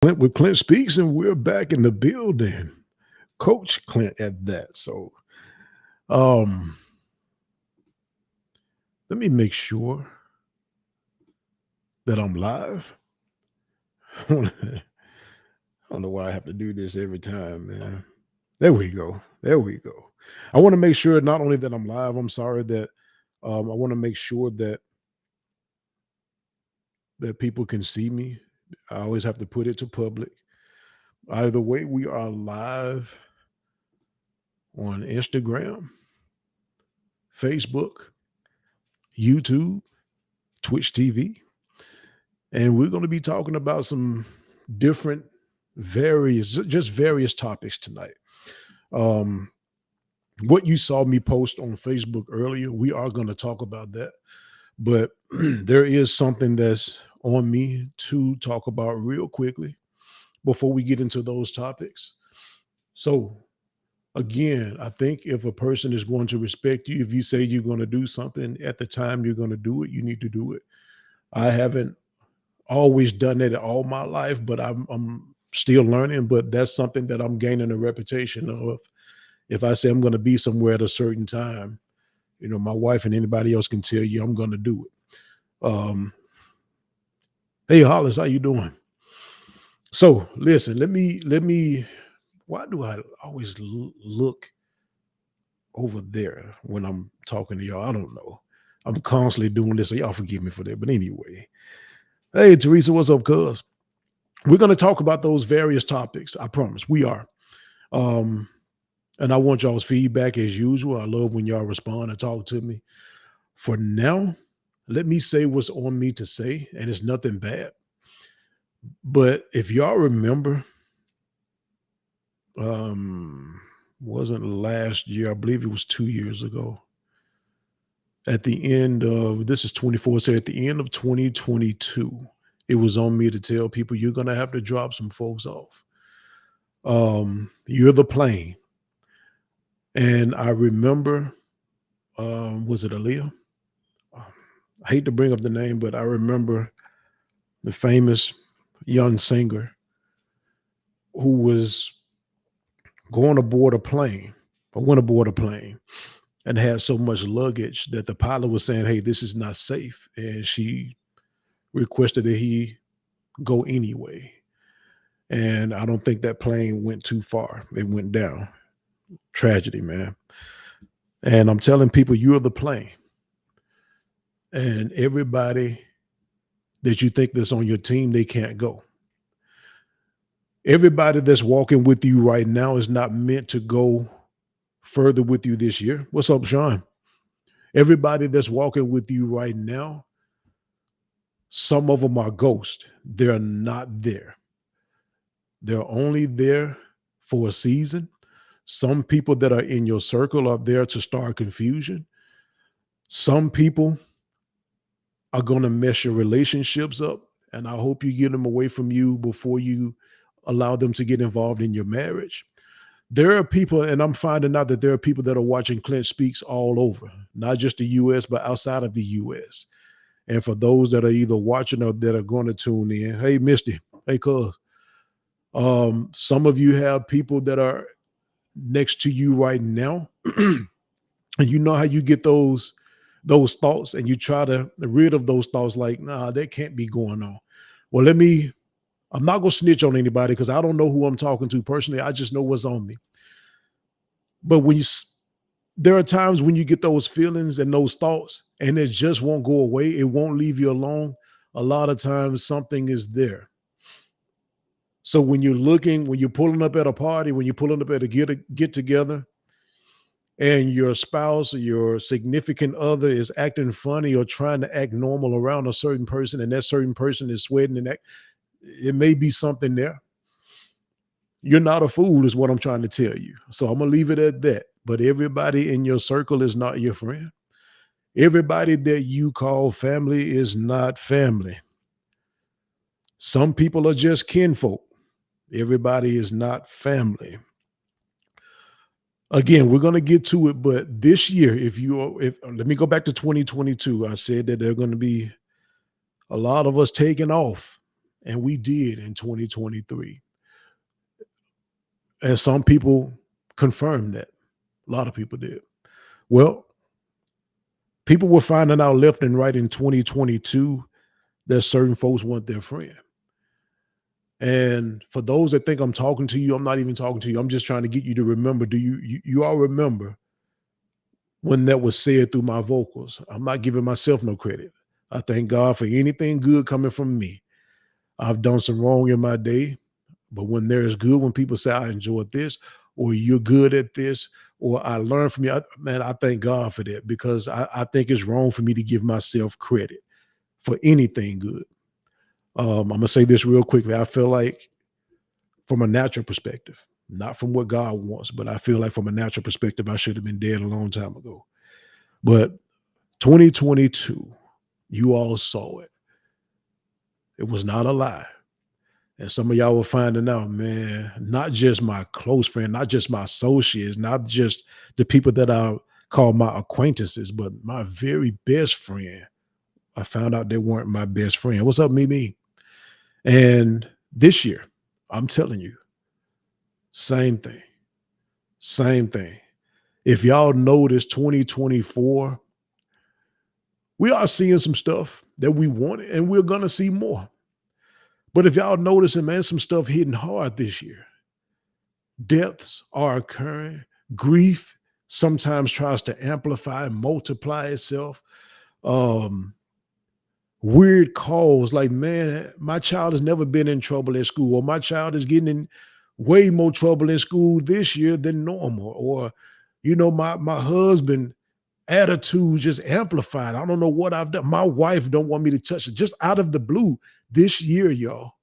Clint with Clint Speaks, and we're back in the building. Coach Clint at that. So, um, let me make sure that I'm live. I don't know why I have to do this every time, man. There we go. There we go. I want to make sure not only that I'm live. I'm sorry that I want to make sure that people can see me. I always have to put it to public. Either way, we are live on Instagram, Facebook, YouTube, Twitch TV, and we're going to be talking about some different various topics tonight. Um, what you saw me post on Facebook earlier, we are going to talk about that, but there is something that's on me to talk about real quickly before we get into those topics. So, again, I think if a person is going to respect you, if you say you're going to do something at the time you're going to do it, you need to do it. I haven't always done it all my life, but I'm still learning. But that's something that I'm gaining a reputation of. If I say I'm going to be somewhere at a certain time, my wife and anybody else can tell you I'm going to do it. Hey, Hollis, how you doing? So listen, let me. Why do I always look over there when I'm talking to y'all? I don't know. I'm constantly doing this, so y'all forgive me for that. But anyway, hey, Teresa, what's up, cuz? We're going to talk about those various topics. I promise we are. Um, and I want y'all's feedback as usual. I love when y'all respond and talk to me. For now, let me say what's on me to say, and it's nothing bad. But if y'all remember, um, wasn't last year, I believe it was 2 years ago. At the end of this is 24, so at the end of 2022, it was on me to tell people you're gonna have to drop some folks off. You're the plane. And I remember, was it Aaliyah? Um, I hate to bring up the name, but I remember the famous young singer who was going aboard a plane, or went aboard a plane and had so much luggage that the pilot was saying, "Hey, this is not safe." And she requested that he go anyway. And I don't think that plane went too far. It went down. Tragedy, man. And I'm telling people, you're the plane. And everybody that you think that's on your team, they can't go. Everybody that's walking with you right now is not meant to go further with you this year. What's up, Sean? Everybody that's walking with you right now, some of them are ghosts. They're not there. They're only there for a season. Some people that are in your circle are there to start confusion. Some people are going to mess your relationships up. And I hope you get them away from you before you allow them to get involved in your marriage. There are people, and I'm finding out that there are people that are watching Clint Speaks all over, not just the US, but outside of the US. And for those that are either watching or that are going to tune in, hey, Misty, hey, cuz, some of you have people that are next to you right now. And you know how you get those thoughts and you try to rid of those thoughts like, nah, that can't be going on. Well, I'm not going to snitch on anybody because I don't know who I'm talking to personally. I just know what's on me. But there are times when you get those feelings and those thoughts and it just won't go away. It won't leave you alone. A lot of times something is there. So when you're pulling up at a party, when you're pulling up at a get together, and your spouse or your significant other is acting funny or trying to act normal around a certain person, and that certain person is sweating and it may be something there. You're not a fool, is what I'm trying to tell you. So I'm gonna leave it at that. But everybody in your circle is not your friend. Everybody that you call family is not family. Some people are just kinfolk. Everybody is not family. Again, we're going to get to it, but this year, if let me go back to 2022, I said that there are going to be a lot of us taking off. And we did in 2023. And some people confirmed that. A lot of people did. Well, people were finding out left and right in 2022 that certain folks weren't their friend. And for those that think I'm talking to you, I'm not even talking to you. I'm just trying to get you to remember. Do you all remember when that was said through my vocals? I'm not giving myself no credit. I thank God for anything good coming from me. I've done some wrong in my day, but when there is good, when people say I enjoyed this, or you're good at this, or I learned from you, man, I thank God for that, because I think it's wrong for me to give myself credit for anything good. I'm gonna say this real quickly. I feel like, from a natural perspective, not from what God wants, but I feel like from a natural perspective, I should have been dead a long time ago. But 2022, you all saw it. It was not a lie. And some of y'all were finding out, man, not just my close friend, not just my associates, not just the people that I call my acquaintances, but my very best friend. I found out they weren't my best friend. What's up, Mimi? And this year, I'm telling you, same thing. Same thing. If y'all notice 2024, we are seeing some stuff that we wanted, and we're gonna see more. But if y'all noticing, man, some stuff hitting hard this year. Deaths are occurring. Grief sometimes tries to amplify and multiply itself. Um, Weird calls like, man, my child has never been in trouble at school, or my child is getting in way more trouble in school this year than normal, or my husband attitude just amplified. I don't know what I've done. My wife don't want me to touch it. Just out of the blue this year, y'all,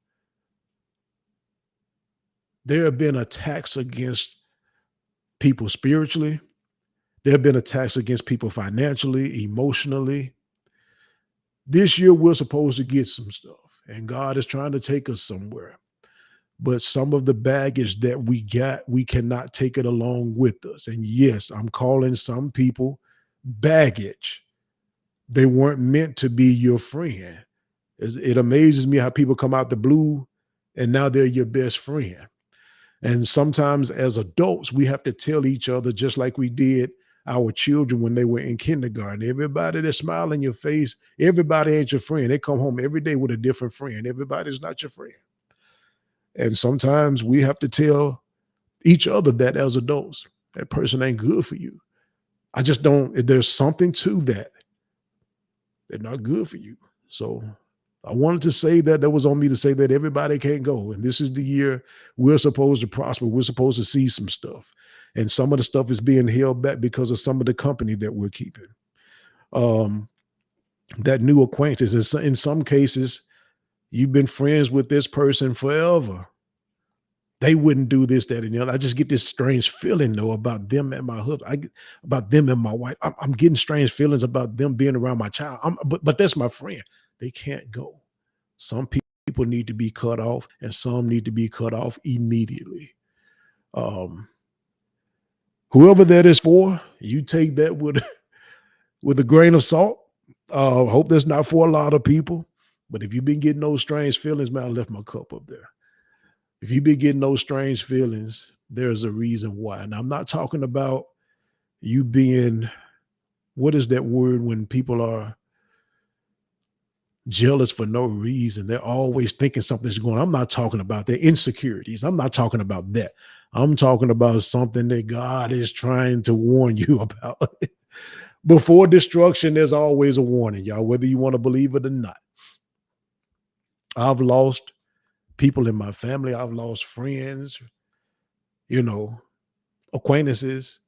there have been attacks against people spiritually. There have been attacks against people financially, emotionally. This year, we're supposed to get some stuff, and God is trying to take us somewhere. But some of the baggage that we got, we cannot take it along with us. And yes, I'm calling some people baggage. They weren't meant to be your friend. It amazes me how people come out the blue and now they're your best friend. And sometimes as adults, we have to tell each other, just like we did our children when they were in kindergarten. Everybody that smile in your face, everybody ain't your friend. They come home every day with a different friend. Everybody's not your friend. And sometimes we have to tell each other that as adults, that person ain't good for you. I just don't, if there's something to that, they're not good for you. So I wanted to say that was on me to say that everybody can't go. And this is the year we're supposed to prosper. We're supposed to see some stuff. And some of the stuff is being held back because of some of the company that we're keeping. Um, that new acquaintance, in some cases, you've been friends with this person forever. They wouldn't do this, that, and the other. I just get this strange feeling, though, about them and my husband. About them and my wife. I'm getting strange feelings about them being around my child. But that's my friend. They can't go. Some people need to be cut off, and some need to be cut off immediately. Um, Whoever that is for, you take that with with a grain of salt. Hope that's not for a lot of people. But if you've been getting those strange feelings, man, I left my cup up there. If you've been getting those strange feelings, there's a reason why. And I'm not talking about you being, what is that word when people are jealous for no reason? They're always thinking something's going on. I'm not talking about their insecurities. I'm not talking about that. I'm talking about something that God is trying to warn you about. Before destruction, there's always a warning, y'all, whether you want to believe it or not. I've lost people in my family. I've lost friends, acquaintances.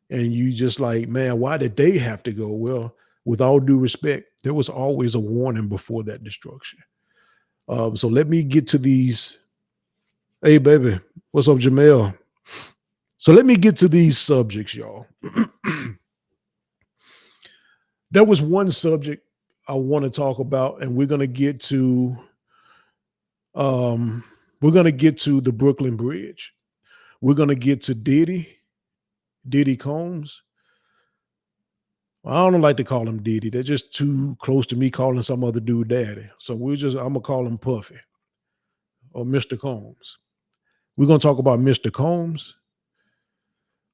And you just like, man, why did they have to go? Well, with all due respect, there was always a warning before that destruction. So let me get to these. Hey, baby, what's up, Jamel? So let me get to these subjects, y'all. There was one subject I want to talk about, and we're gonna get to the Brooklyn Bridge. We're gonna get to Diddy Combs. I don't like to call him Diddy. They're just too close to me calling some other dude daddy. So I'm gonna call him Puffy or Mr. Combs. We're gonna talk about Mr. Combs.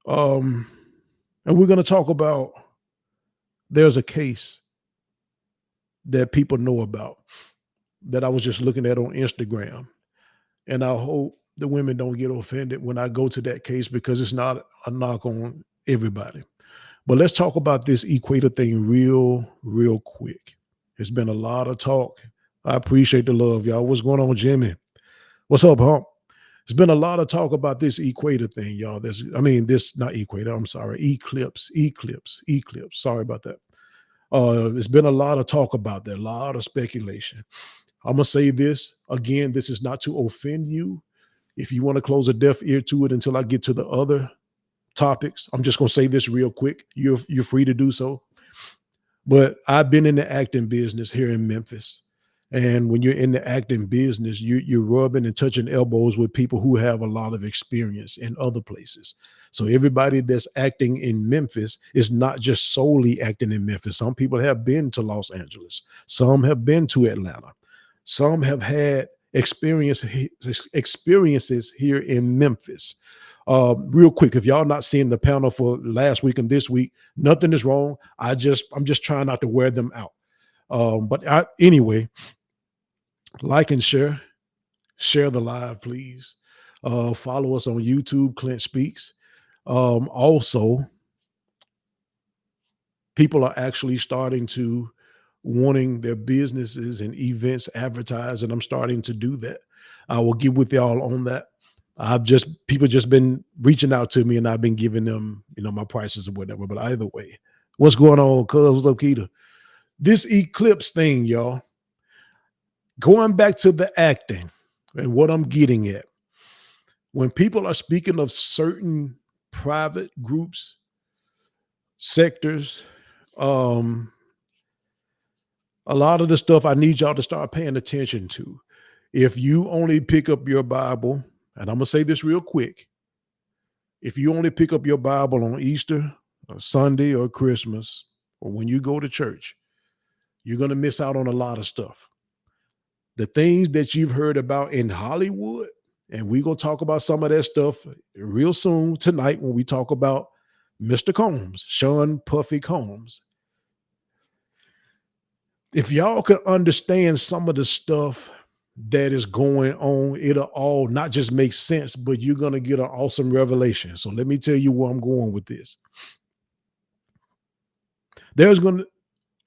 Um, and we're gonna talk about there's a case that people know about that I was just looking at on Instagram. And I hope the women don't get offended when I go to that case because it's not a knock on everybody. But let's talk about this equator thing real quick. There's been a lot of talk. I appreciate the love, y'all. What's going on, Jimmy? What's up, Hump? There's been a lot of talk about this equator thing, y'all. This not equator, I'm sorry, eclipse. Sorry about that. There's been a lot of talk about that, a lot of speculation. I'm gonna say this again. This is not to offend you. If you want to close a deaf ear to it until I get to the other topics, I'm just gonna say this real quick. You're free to do so. But I've been in the acting business here in Memphis. And when you're in the acting business, you're rubbing and touching elbows with people who have a lot of experience in other places. So everybody that's acting in Memphis is not just solely acting in Memphis. Some people have been to Los Angeles. Some have been to Atlanta. Some have had experiences here in Memphis. Real quick, if y'all not seeing the panel for last week and this week, nothing is wrong. I'm just trying not to wear them out. Anyway, like and share the live, please. Follow us on YouTube, Clint Speaks. Also, people are actually starting to wanting their businesses and events advertised, and I'm starting to do that. I will get with y'all on that. People just been reaching out to me, and I've been giving them, my prices or whatever. But either way, what's going on, cuz? What's up, Keita? This eclipse thing, y'all. Going back to the acting and what I'm getting at, when people are speaking of certain private groups, sectors, a lot of the stuff I need y'all to start paying attention to. If you only pick up your Bible, and I'm going to say this real quick, if you only pick up your Bible on Easter or Sunday or Christmas, or when you go to church, you're going to miss out on a lot of stuff. The things that you've heard about in Hollywood, and we're going to talk about some of that stuff real soon tonight when we talk about Mr. Combs, Sean Puffy Combs. If y'all could understand some of the stuff that is going on, it'll all not just make sense, but you're going to get an awesome revelation. So let me tell you where I'm going with this.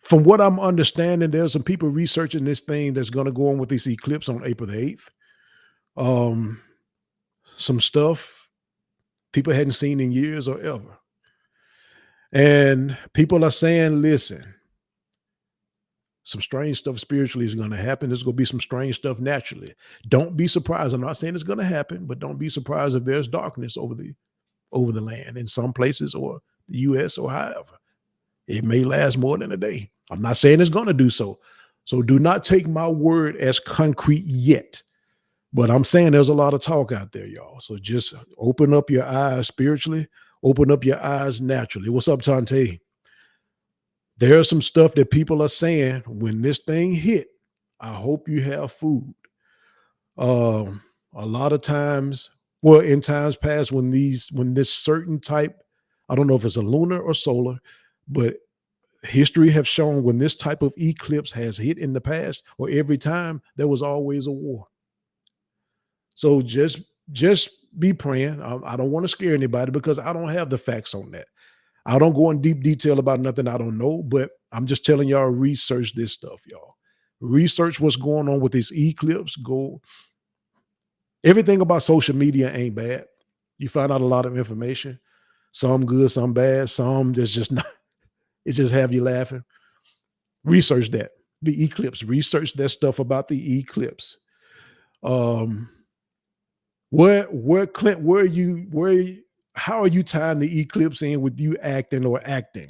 From what I'm understanding, there's some people researching this thing that's going to go on with this eclipse on April the 8th. Some stuff people hadn't seen in years or ever. And people are saying, listen, some strange stuff spiritually is going to happen. There's going to be some strange stuff naturally. Don't be surprised. I'm not saying it's going to happen, but don't be surprised if there's darkness over the land in some places or the U.S. or however. It may last more than a day. I'm not saying it's going to do so. So do not take my word as concrete yet. But I'm saying there's a lot of talk out there, y'all. So just open up your eyes spiritually, open up your eyes naturally. What's up, Tante? There's some stuff that people are saying when this thing hit, I hope you have food. A lot of times, well, in times past, when this certain type, I don't know if it's a lunar or solar, but history have shown when this type of eclipse has hit in the past, or every time, there was always a war. So just be praying. I don't want to scare anybody because I don't have the facts on that. I don't go in deep detail about nothing I don't know, but I'm just telling y'all, research this stuff, y'all. Research what's going on with this eclipse. Everything about social media ain't bad. You find out a lot of information. Some good, some bad, some that's just not, it just have you laughing. Research that. The eclipse. Research that stuff about the eclipse. How are you tying the eclipse in with you acting or acting?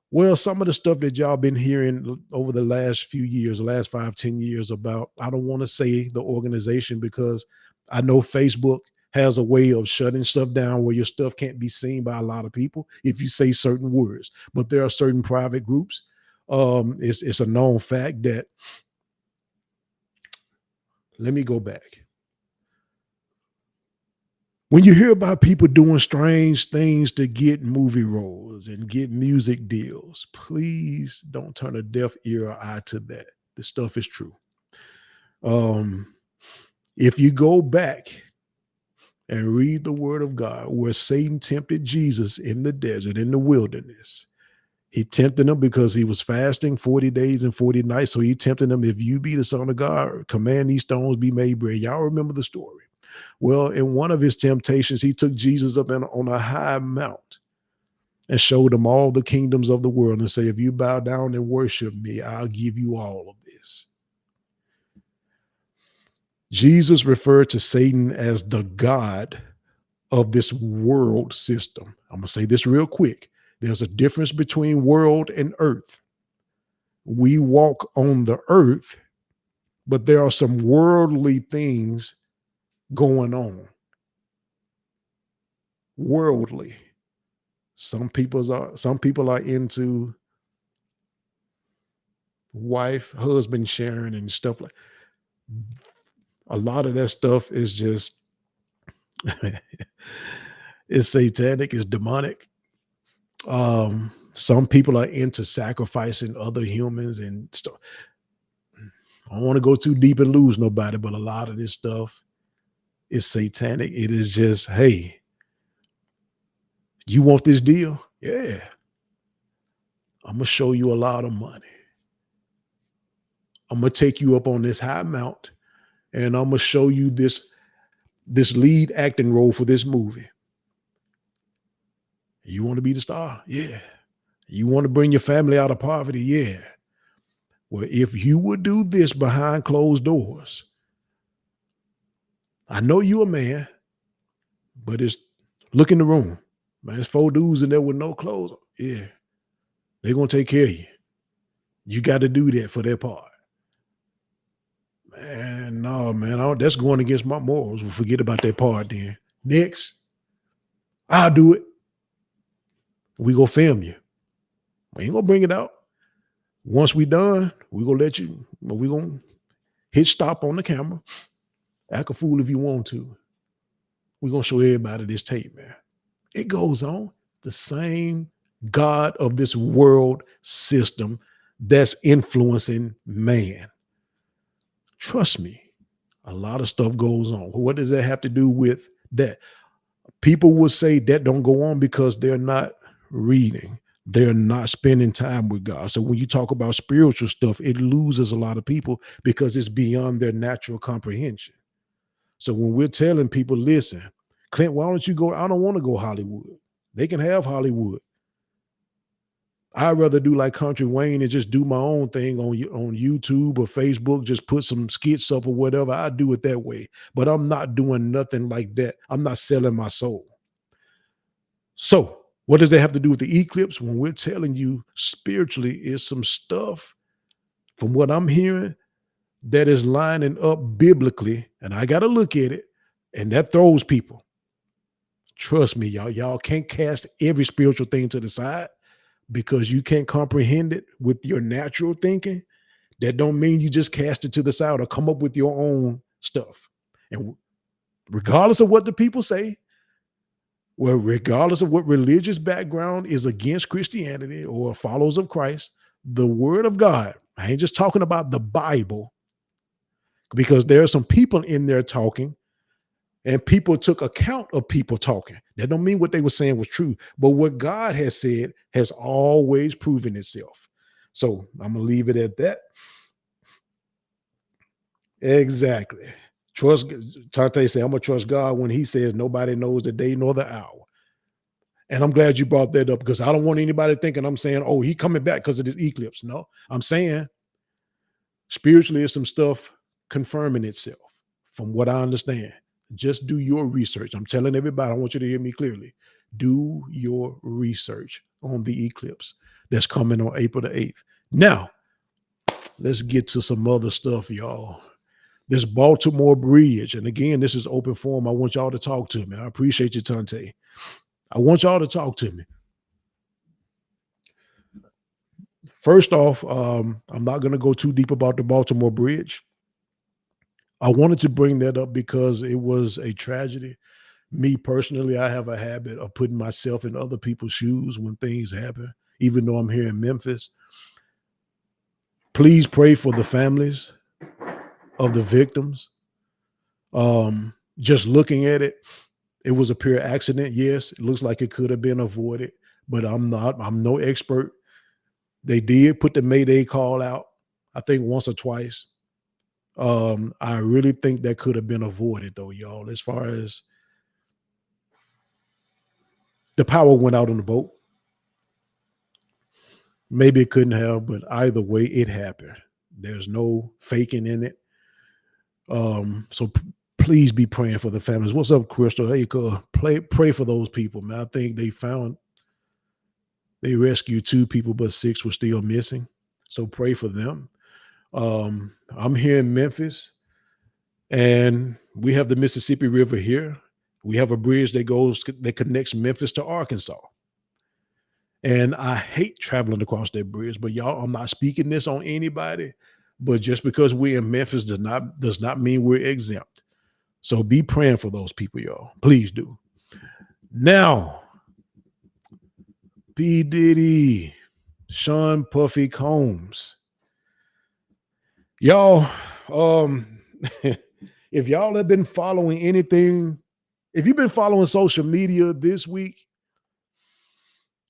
Well, some of the stuff that y'all been hearing over the last few years, the last 5-10 years about, I don't want to say the organization because I know Facebook has a way of shutting stuff down where your stuff can't be seen by a lot of people if you say certain words. But there are certain private groups. It's a known fact that, let me go back. When you hear about people doing strange things to get movie roles and get music deals, please don't turn a deaf ear or eye to that. This stuff is true. If you go back and read the word of God, where Satan tempted Jesus in the desert, in the wilderness, he tempted him because he was fasting 40 days and 40 nights. So he tempted him, if you be the son of God, command these stones be made bread. Y'all remember the story. Well, in one of his temptations, he took Jesus up on a high mount and showed him all the kingdoms of the world and say, if you bow down and worship me, I'll give you all of this. Jesus referred to Satan as the God of this world system. I'm going to say this real quick. There's a difference between world and earth. We walk on the earth, but there are some worldly things going on. Worldly. Some people are into husband sharing and stuff like. A lot of that stuff is just it's satanic, it's demonic. Some people are into sacrificing other humans and stuff. I don't want to go too deep and lose nobody, but a lot of this stuff is satanic. It is just, hey, you want this deal? Yeah. I'm going to show you a lot of money. I'm going to take you up on this high mount and I'm going to show you this lead acting role for this movie. You want to be the star? Yeah. You want to bring your family out of poverty? Yeah. Well, if you would do this behind closed doors, I know you're a man, but look in the room. Man, there's 4 dudes in there with no clothes. Yeah. They're going to take care of you. You got to do that for their part. Man, no, man, that's going against my morals. We'll forget about that part then. Next, I'll do it. We go film you. We ain't going to bring it out. Once we done, we going to let you, we going to hit stop on the camera. Act a fool if you want to. We're going to show everybody this tape, man. It goes on. The same God of this world system that's influencing man. Trust me, a lot of stuff goes on. What does that have to do with that? People will say that don't go on because they're not reading. They're not spending time with God. So when you talk about spiritual stuff, it loses a lot of people because it's beyond their natural comprehension. So when we're telling people, listen, Clint, why don't you go? I don't want to go Hollywood. They can have Hollywood. I'd rather do like Country Wayne and just do my own thing on YouTube or Facebook, just put some skits up or whatever. I do it that way. But I'm not doing nothing like that. I'm not selling my soul. So what does that have to do with the eclipse? When we're telling you spiritually is some stuff from what I'm hearing that is lining up biblically, and I got to look at it, and that throws people. Trust me, y'all can't cast every spiritual thing to the side because you can't comprehend it with your natural thinking. That don't mean you just cast it to the side or come up with your own stuff. And regardless of what the people say, well, regardless of what religious background is against Christianity or followers of Christ, the word of God, I ain't just talking about the Bible, because there are some people in there talking and people took account of people talking. That don't mean what they were saying was true, but what God has said has always proven itself. So I'm going to leave it at that. Exactly. Trust. Tante said, I'm going to trust God when he says nobody knows the day nor the hour. And I'm glad you brought that up because I don't want anybody thinking I'm saying, oh, he coming back because of this eclipse. No, I'm saying spiritually is some stuff confirming itself from what I understand. Just do your research. I'm telling everybody, I want you to hear me clearly. Do your research on the eclipse that's coming on April the 8th. Now, let's get to some other stuff, y'all. This Baltimore Bridge, and again, this is open forum. I want y'all to talk to me. I appreciate you, Tante. I want y'all to talk to me. First off, I'm not going to go too deep about the Baltimore Bridge. I wanted to bring that up because it was a tragedy. Me personally, I have a habit of putting myself in other people's shoes when things happen, even though I'm here in Memphis. Please pray for the families of the victims. Just looking at it, it was a pure accident. Yes, it looks like it could have been avoided, but I'm no expert. They did put the Mayday call out, I think once or twice. I really think that could have been avoided though, y'all, as far as the power went out on the boat. Maybe it couldn't have, but either way, it happened. There's no faking in it. So please be praying for the families. What's up, Crystal? Hey, pray for those people, man. I think they rescued 2 people, but 6 were still missing. So pray for them. I'm here in Memphis, and we have the Mississippi River here. We have a bridge that connects Memphis to Arkansas. And I hate traveling across that bridge, but y'all, I'm not speaking this on anybody, but just because we're in Memphis does not mean we're exempt. So be praying for those people, y'all. Please do. Now, P. Diddy, Sean Puffy Combs. Y'all, if y'all have been following anything, if you've been following social media this week,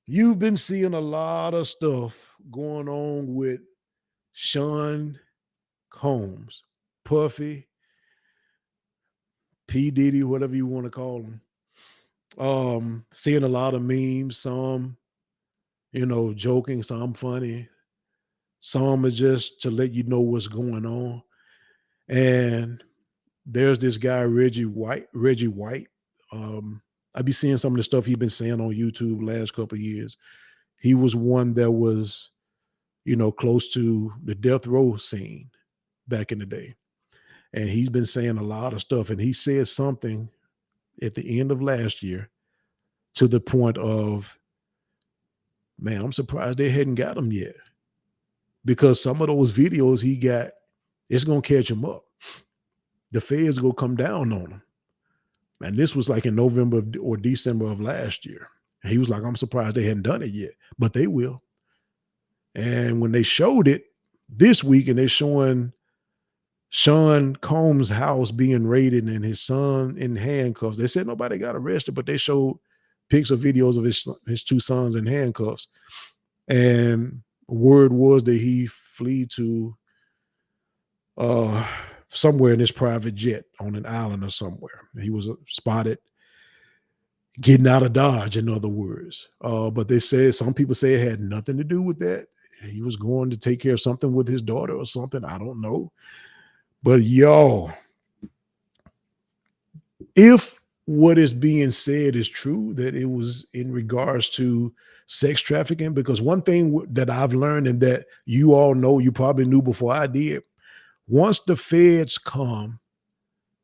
you've been seeing a lot of stuff going on with Sean Combs, Puffy, P. Diddy, whatever you want to call him. Seeing a lot of memes, some, joking, some funny, some are just to let you know what's going on. And there's this guy, Reggie White. I be seeing some of the stuff he's been saying on YouTube last couple of years. He was one that was, close to the death row scene back in the day. And he's been saying a lot of stuff. And he said something at the end of last year to the point of, man, I'm surprised they hadn't got him yet. Because some of those videos he got, it's going to catch him up. The feds going to come down on him. And this was like in November or December of last year. And he was like, I'm surprised they hadn't done it yet, but they will. And when they showed it this week and they're showing Sean Combs' house being raided and his son in handcuffs, they said nobody got arrested, but they showed pics or videos of his 2 sons in handcuffs. And word was that he fled to somewhere in his private jet on an island or somewhere. He was spotted getting out of Dodge, in other words. But they said, some people say it had nothing to do with that. He was going to take care of something with his daughter or something. I don't know. But y'all, if what is being said is true, that it was in regards to sex trafficking, because one thing that I've learned and that you all know, you probably knew before I did, once the feds come,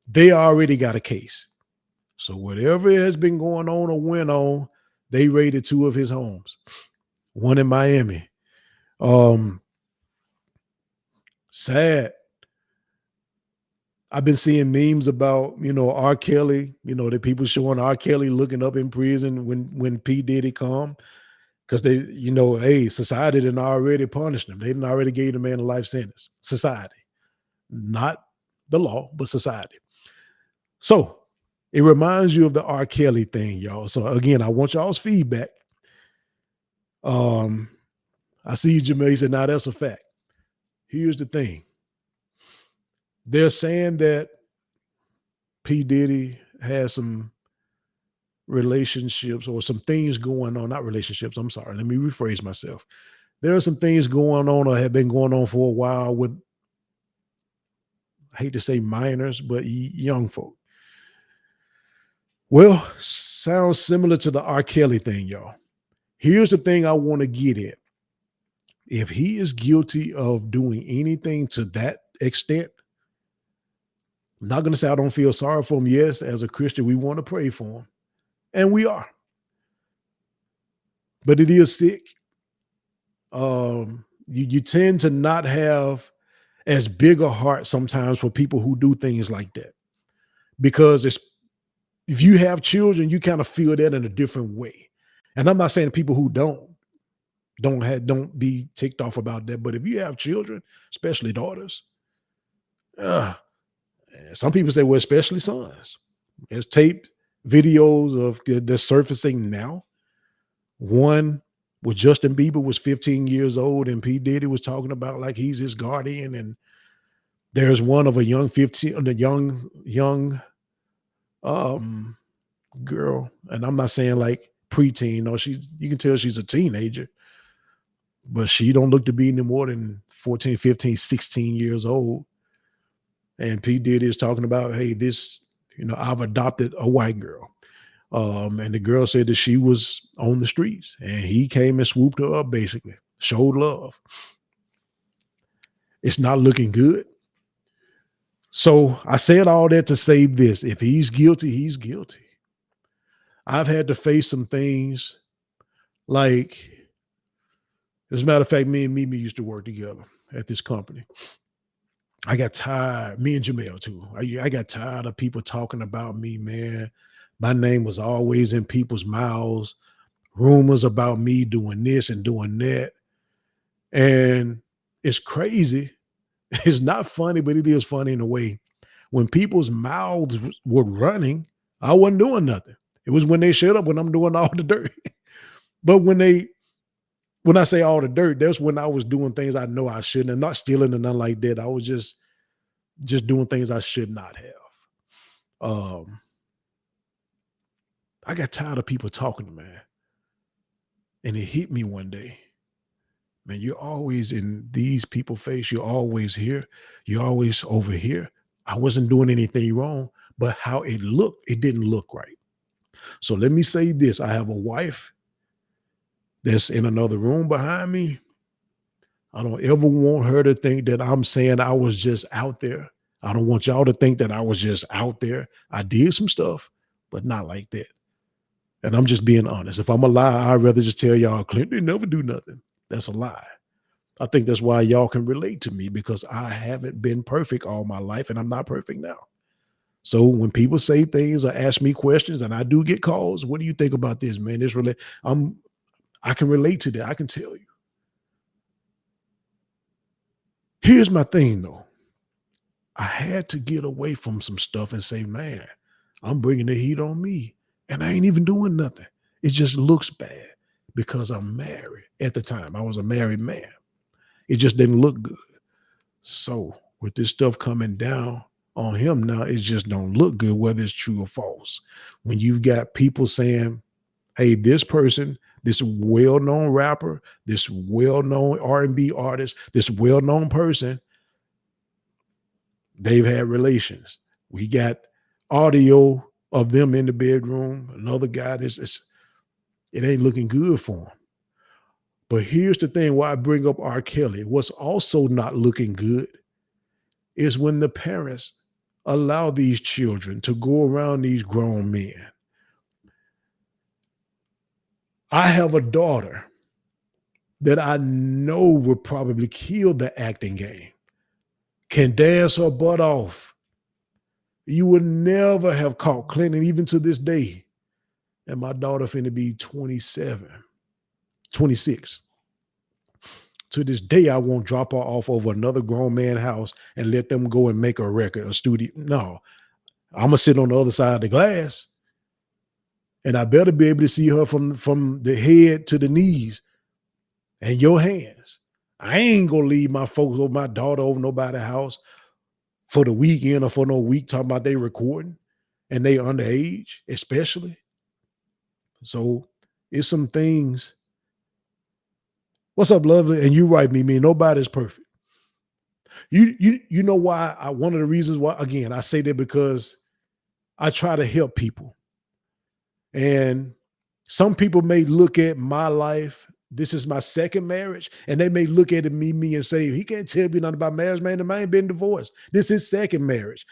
they already got a case. So whatever has been going on or went on, they raided 2 of his homes, one in Miami. Sad. I've been seeing memes about, R. Kelly, the people showing R. Kelly looking up in prison when P. Diddy come. Because they, hey, society didn't already punished him. They didn't already gave the man a life sentence. Society. Not the law, but society. So it reminds you of the R. Kelly thing, y'all. So again, I want y'all's feedback. I see you, Jermaine, said, now that's a fact. Here's the thing. They're saying that P. Diddy has some relationships or some things going on, not relationships. I'm sorry. Let me rephrase myself. There are some things going on or have been going on for a while with, I hate to say minors, but young folk. Well, sounds similar to the R. Kelly thing, y'all. Here's the thing I want to get at. If he is guilty of doing anything to that extent, I'm not going to say I don't feel sorry for him. Yes, as a Christian, we want to pray for him, and we are, but it is sick. You tend to not have as big a heart sometimes for people who do things like that, because it's if you have children, you kind of feel that in a different way. And I'm not saying people who don't be ticked off about that, but if you have children, especially daughters, uh, some people say, well, especially sons. There's tape videos of they're surfacing now. One with Justin Bieber was 15 years old, and P. Diddy was talking about like he's his guardian. And there's one of a young 15, a young um girl, and I'm not saying like preteen, no, you can tell she's a teenager, but she don't look to be any more than 14, 15, 16 years old. And P. Diddy is talking about, hey, this, I've adopted a white girl. And the girl said that she was on the streets, and he came and swooped her up, basically, showed love. It's not looking good. So I said all that to say this: if he's guilty, he's guilty. I've had to face some things like, as a matter of fact, me and Mimi used to work together at this company. I got tired, me and Jamel too. I got tired of people talking about me, man. My name was always in people's mouths, rumors about me doing this and doing that. And it's crazy. It's not funny, but it is funny in a way. When people's mouths were running, I wasn't doing nothing. It was when they shut up when I'm doing all the dirt. But when I say all the dirt, that's when I was doing things I know I shouldn't, and not stealing and nothing like that. I was just doing things I should not have. I got tired of people talking to me, and it hit me one day. Man, you're always in these people's face. You're always here. You're always over here. I wasn't doing anything wrong, but how it looked, it didn't look right. So let me say this. I have a wife that's in another room behind me. I don't ever want her to think that I'm saying I was just out there. I don't want y'all to think that I was just out there. I did some stuff, but not like that. And I'm just being honest. If I'm a lie, I'd rather just tell y'all Clinton never do nothing. That's a lie. I think that's why y'all can relate to me, because I haven't been perfect all my life, and I'm not perfect now. So when people say things or ask me questions, and I do get calls, what do you think about this, man? I can relate to that. I can tell you. Here's my thing, though. I had to get away from some stuff and say, man, I'm bringing the heat on me, and I ain't even doing nothing. It just looks bad because I'm married. At the time, I was a married man. It just didn't look good. So with this stuff coming down on him now, it just don't look good, whether it's true or false. When you've got people saying, hey, this person, this well-known rapper, this well-known R&B artist, this well-known person, they've had relations. We got audio of them in the bedroom. Another guy, it ain't looking good for him. But here's the thing why I bring up R. Kelly. What's also not looking good is when the parents allow these children to go around these grown men. I have a daughter that I know would probably kill the acting game, can dance her butt off. You would never have caught Clinton, even to this day. And my daughter finna be 27, 26. To this day, I won't drop her off over another grown man house and let them go and make a record, a studio. No, I'm gonna sit on the other side of the glass, and I better be able to see her from the head to the knees and your hands. I ain't gonna leave my folks or my daughter over nobody's house for the weekend or for no week talking about they recording and they underage, especially. So it's some things. What's up, lovely? And you right, me. Nobody's perfect. You know why? One of the reasons why, again, I say that because I try to help people. And some people may look at my life. This is my second marriage, and they may look at me and say, he can't tell me nothing about marriage, man. The man been divorced. This is second marriage.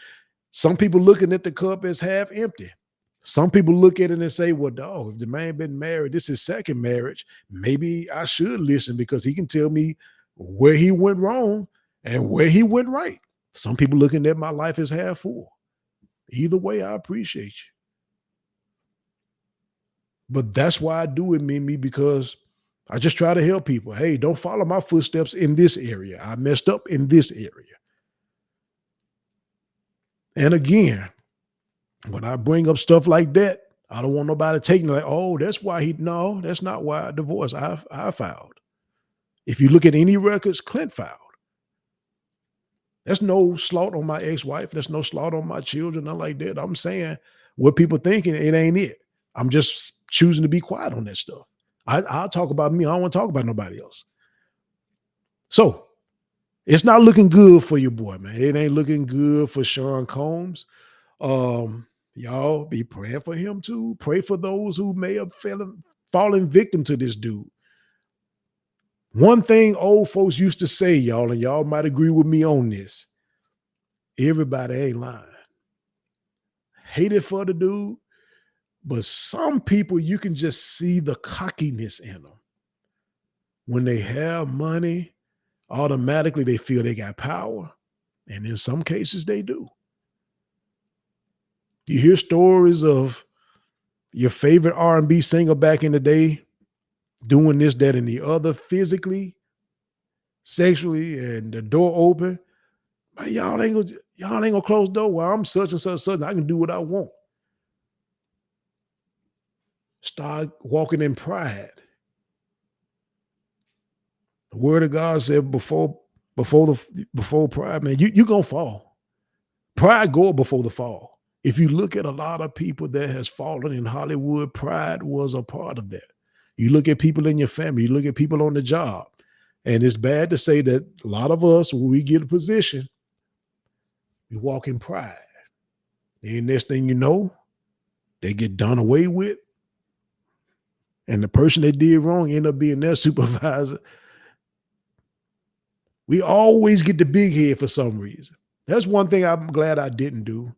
Some people looking at the cup as half empty. Some people look at it and say, well, dog, if the man been married, this is second marriage, maybe I should listen because he can tell me where he went wrong and where he went right. Some people looking at my life as half full. Either way, I appreciate you. But that's why I do it, Mimi, because I just try to help people. Hey, don't follow my footsteps in this area. I messed up in this area. And again, when I bring up stuff like that, I don't want nobody taking like, oh, that's why no, that's not why I divorced. I filed. If you look at any records, Clint filed. There's no slight on my ex-wife. There's no slight on my children, nothing like that. I'm saying what people thinking, it ain't it. I'm just choosing to be quiet on that stuff. I'll talk about me. I don't want to talk about nobody else. So it's not looking good for your boy, man. It ain't looking good for Sean Combs. Y'all be praying for him too. Pray for those who may have fallen victim to this dude. One thing old folks used to say, y'all, and y'all might agree with me on this. Everybody ain't lying. Hate it for the dude, but some people, you can just see the cockiness in them. When they have money, automatically they feel they got power. And in some cases, they do. You hear stories of your favorite R&B singer back in the day doing this, that, and the other physically, sexually, and the door open. Man, y'all ain't gonna close the door. Well, I'm such and such, I can do what I want. Start walking in pride. The word of God said before pride, man, you gonna fall. Pride go before the fall. If you look at a lot of people that has fallen in Hollywood, pride was a part of that. You look at people in your family, you look at people on the job, and it's bad to say that a lot of us, when we get a position, we walk in pride. And next thing you know, they get done away with, and the person that did wrong end up being their supervisor. We always get the big head for some reason. That's one thing I'm glad I didn't do.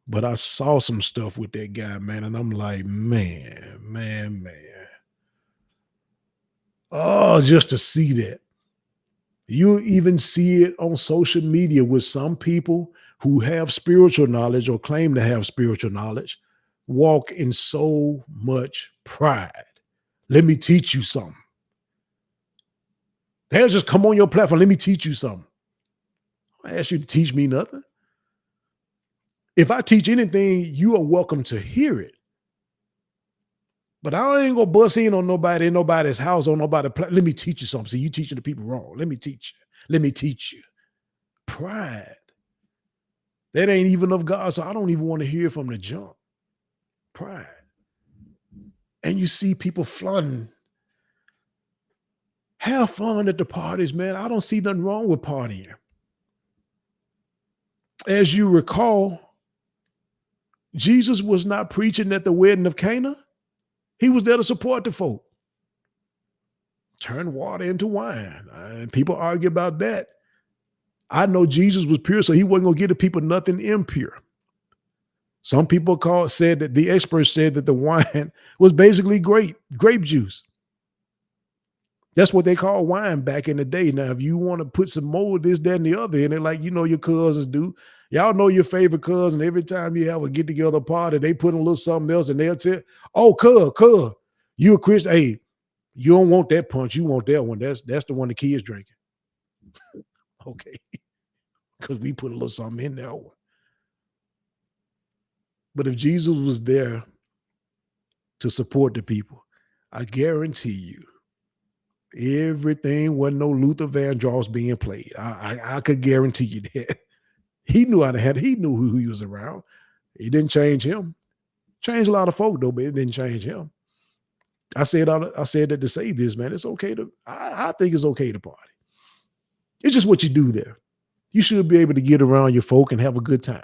But I saw some stuff with that guy, man, and I'm like, man. Oh, just to see that. You even see it on social media with some people who have spiritual knowledge or claim to have spiritual knowledge, walk in so much pride. Let me teach you something. They'll just come on your platform. Let me teach you something. I ask you to teach me nothing. If I teach anything, you are welcome to hear it. But I ain't gonna bust in on nobody in nobody's house, on nobody's platform. Let me teach you something. See, you teaching the people wrong. Let me teach you. Let me teach you. Pride. That ain't even of God, so I don't even want to hear from the jump. Pride. And you see people flaunting. Have fun at the parties, man. I don't see nothing wrong with partying. As you recall, Jesus was not preaching at the wedding of Cana. He was there to support the folk. Turn water into wine. And people argue about that. I know Jesus was pure, so he wasn't going to give the people nothing impure. Some people said that the experts said that the wine was basically grape juice. That's what they call wine back in the day. Now, if you want to put some more of this, that, and the other in it, like you know your cousins do, y'all know your favorite cousin. Every time you have a get-together party, they put in a little something else, and they'll tell, oh, cuz, you a Christian. Hey, you don't want that punch. You want that one. That's the one the kids drinking. Okay. Because we put a little something in that one. But if Jesus was there to support the people, I guarantee you, everything wasn't no Luther Vandross being played. I could guarantee you that. He knew how to handle. He knew who he was around. It didn't change him. Changed a lot of folk though, but it didn't change him. I said that to say this, man. It's okay to. I think it's okay to party. It's just what you do there. You should be able to get around your folk and have a good time.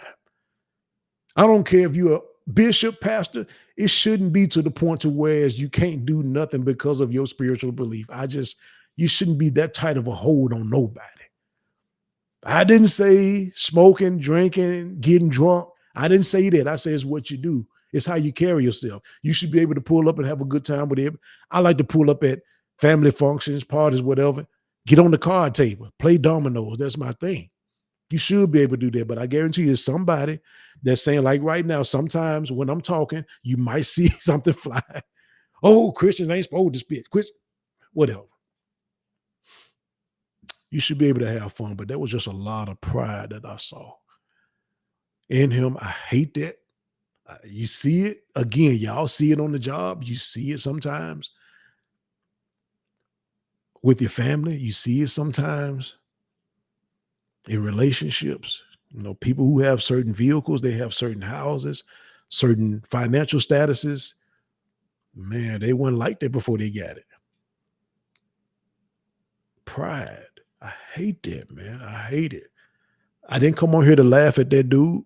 I don't care if you're a bishop, pastor. It shouldn't be to the point to where you can't do nothing because of your spiritual belief. You shouldn't be that tight of a hold on nobody. I didn't say smoking, drinking, getting drunk. I didn't say that. I say it's what you do. It's how you carry yourself. You should be able to pull up and have a good time with him. I like to pull up at family functions, parties, whatever. Get on the card table, play dominoes. That's my thing. You should be able to do that. But I guarantee you, somebody that's saying, like right now, sometimes when I'm talking, you might see something fly. Oh, Christians ain't supposed to spit. Whatever. You should be able to have fun, but there was just a lot of pride that I saw in him. I hate that. You see it again. Y'all see it on the job. You see it sometimes with your family. You see it sometimes in relationships. You know, people who have certain vehicles, they have certain houses, certain financial statuses. Man, they weren't like that before they got it. Pride. I hate that, man. I hate it. I didn't come on here to laugh at that dude.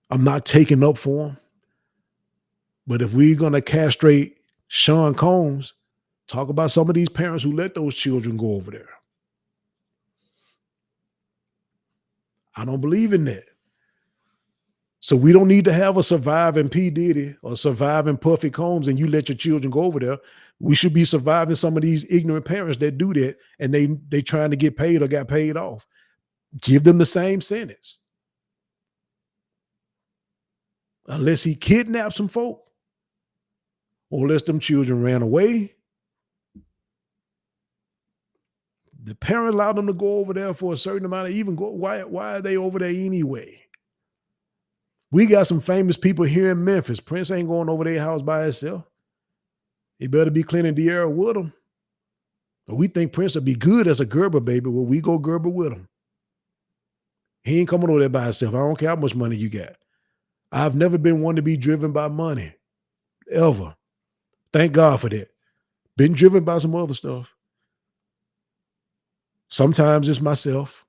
I'm not taking up for him. But if we're going to castrate Sean Combs, talk about some of these parents who let those children go over there. I don't believe in that. So we don't need to have a surviving P. Diddy or surviving Puffy Combs and you let your children go over there. We should be surviving some of these ignorant parents that do that and they trying to get paid or got paid off. Give them the same sentence. Unless he kidnapped some folk or unless them children ran away. The parent allowed them to go over there for a certain amount of even go. Why are they over there anyway? We got some famous people here in Memphis. Prince ain't going over their house by himself. He better be cleaning the air with him. But we think Prince will be good as a Gerber baby. Well, we go Gerber with him. He ain't coming over there by himself. I don't care how much money you got. I've never been one to be driven by money, ever. Thank God for that. Been driven by some other stuff. Sometimes it's myself.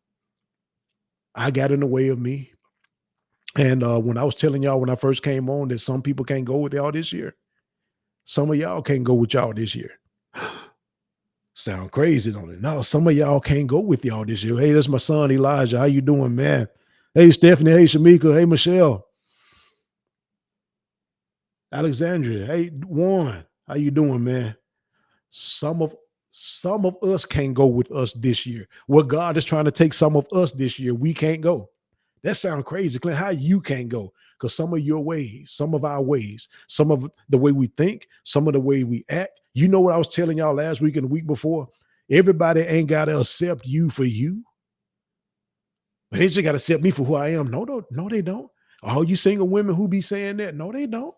I got in the way of me. And when I was telling y'all when I first came on that some people can't go with y'all this year, some of y'all can't go with y'all this year. Sound crazy, don't it? No, some of y'all can't go with y'all this year. Hey, that's my son Elijah. How you doing, man? Hey, Stephanie. Hey, Shamika. Hey, Michelle. Alexandria. Hey, Warren. How you doing, man? Some of us can't go with us this year. What God is trying to take some of us this year, we can't go. That sounds crazy, Clint. How you can't go? Because some of your ways, some of our ways, some of the way we think, some of the way we act. You know what I was telling y'all last week and the week before? Everybody ain't got to accept you for you. But they just got to accept me for who I am. No, they don't. All you single women who be saying that, no, they don't.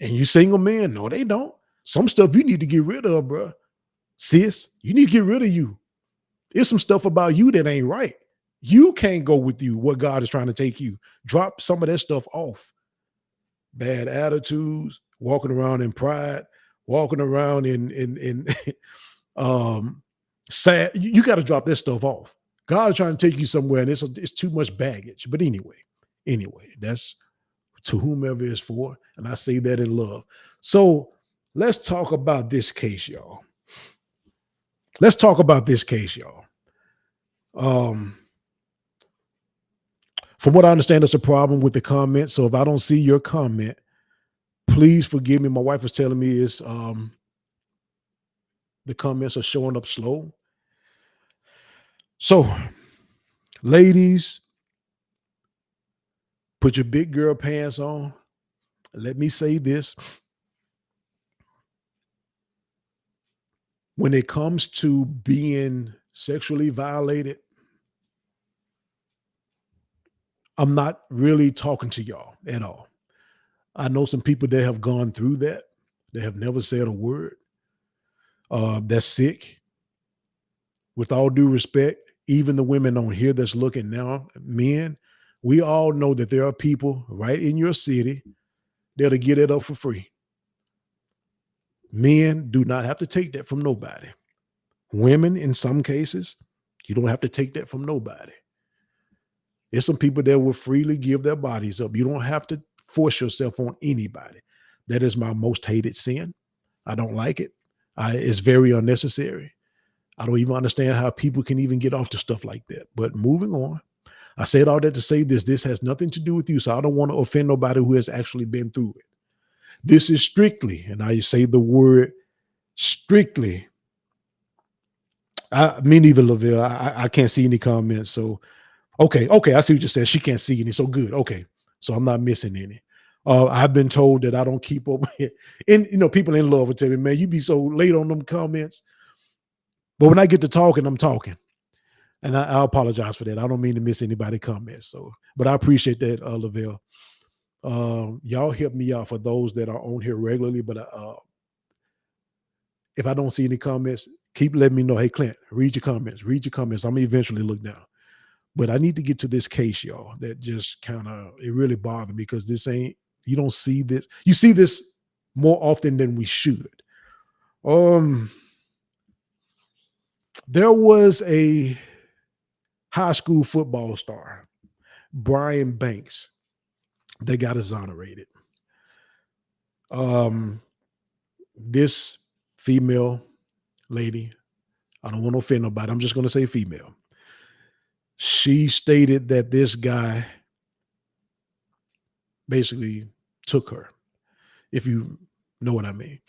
And you single men, no, they don't. Some stuff you need to get rid of, bro. Sis, you need to get rid of you. There's some stuff about you that ain't right. You can't go with you what God is trying to take you. Drop some of that stuff off. Bad attitudes, walking around in pride, walking around in sad. You got to drop this stuff off. God is trying to take you somewhere, and it's too much baggage. But anyway, that's to whomever it's for, and I say that in love. So let's talk about this case, y'all. Let's talk about this case, y'all. From what I understand, there's a problem with the comment. So if I don't see your comment, please forgive me. My wife was telling me the comments are showing up slow. So, ladies, put your big girl pants on. Let me say this. When it comes to being sexually violated, I'm not really talking to y'all at all. I know some people that have gone through that. They have never said a word. That's sick. With all due respect, even the women on here that's looking now, men, we all know that there are people right in your city that'll get it up for free. Men do not have to take that from nobody. Women, in some cases, you don't have to take that from nobody. There's some people that will freely give their bodies up. You don't have to force yourself on anybody. That is my most hated sin. I don't like it. It's very unnecessary. I don't even understand how people can even get off to stuff like that. But moving on, I said all that to say this. This has nothing to do with you. So I don't want to offend nobody who has actually been through it. This is strictly, and I say the word strictly. Me neither, Lavelle. I can't see any comments. So okay, I see what you said. She can't see any. So good. Okay, so I'm not missing any. I've been told that I don't keep up with it. And people in love will tell me, man, you be so late on them comments. But when I get to talking, I'm talking. And I apologize for that. I don't mean to miss anybody comments. So, but I appreciate that, Lavelle. Y'all help me out for those that are on here regularly. But if I don't see any comments, keep letting me know. Hey, Clint, read your comments. Read your comments. I'm gonna eventually look down. But I need to get to this case, y'all. That just it really bothered me because you don't see this. You see this more often than we should. There was a high school football star, Brian Banks, that got exonerated. This female lady, I don't want to offend nobody. I'm just going to say female. She stated that this guy basically took her, if you know what I mean.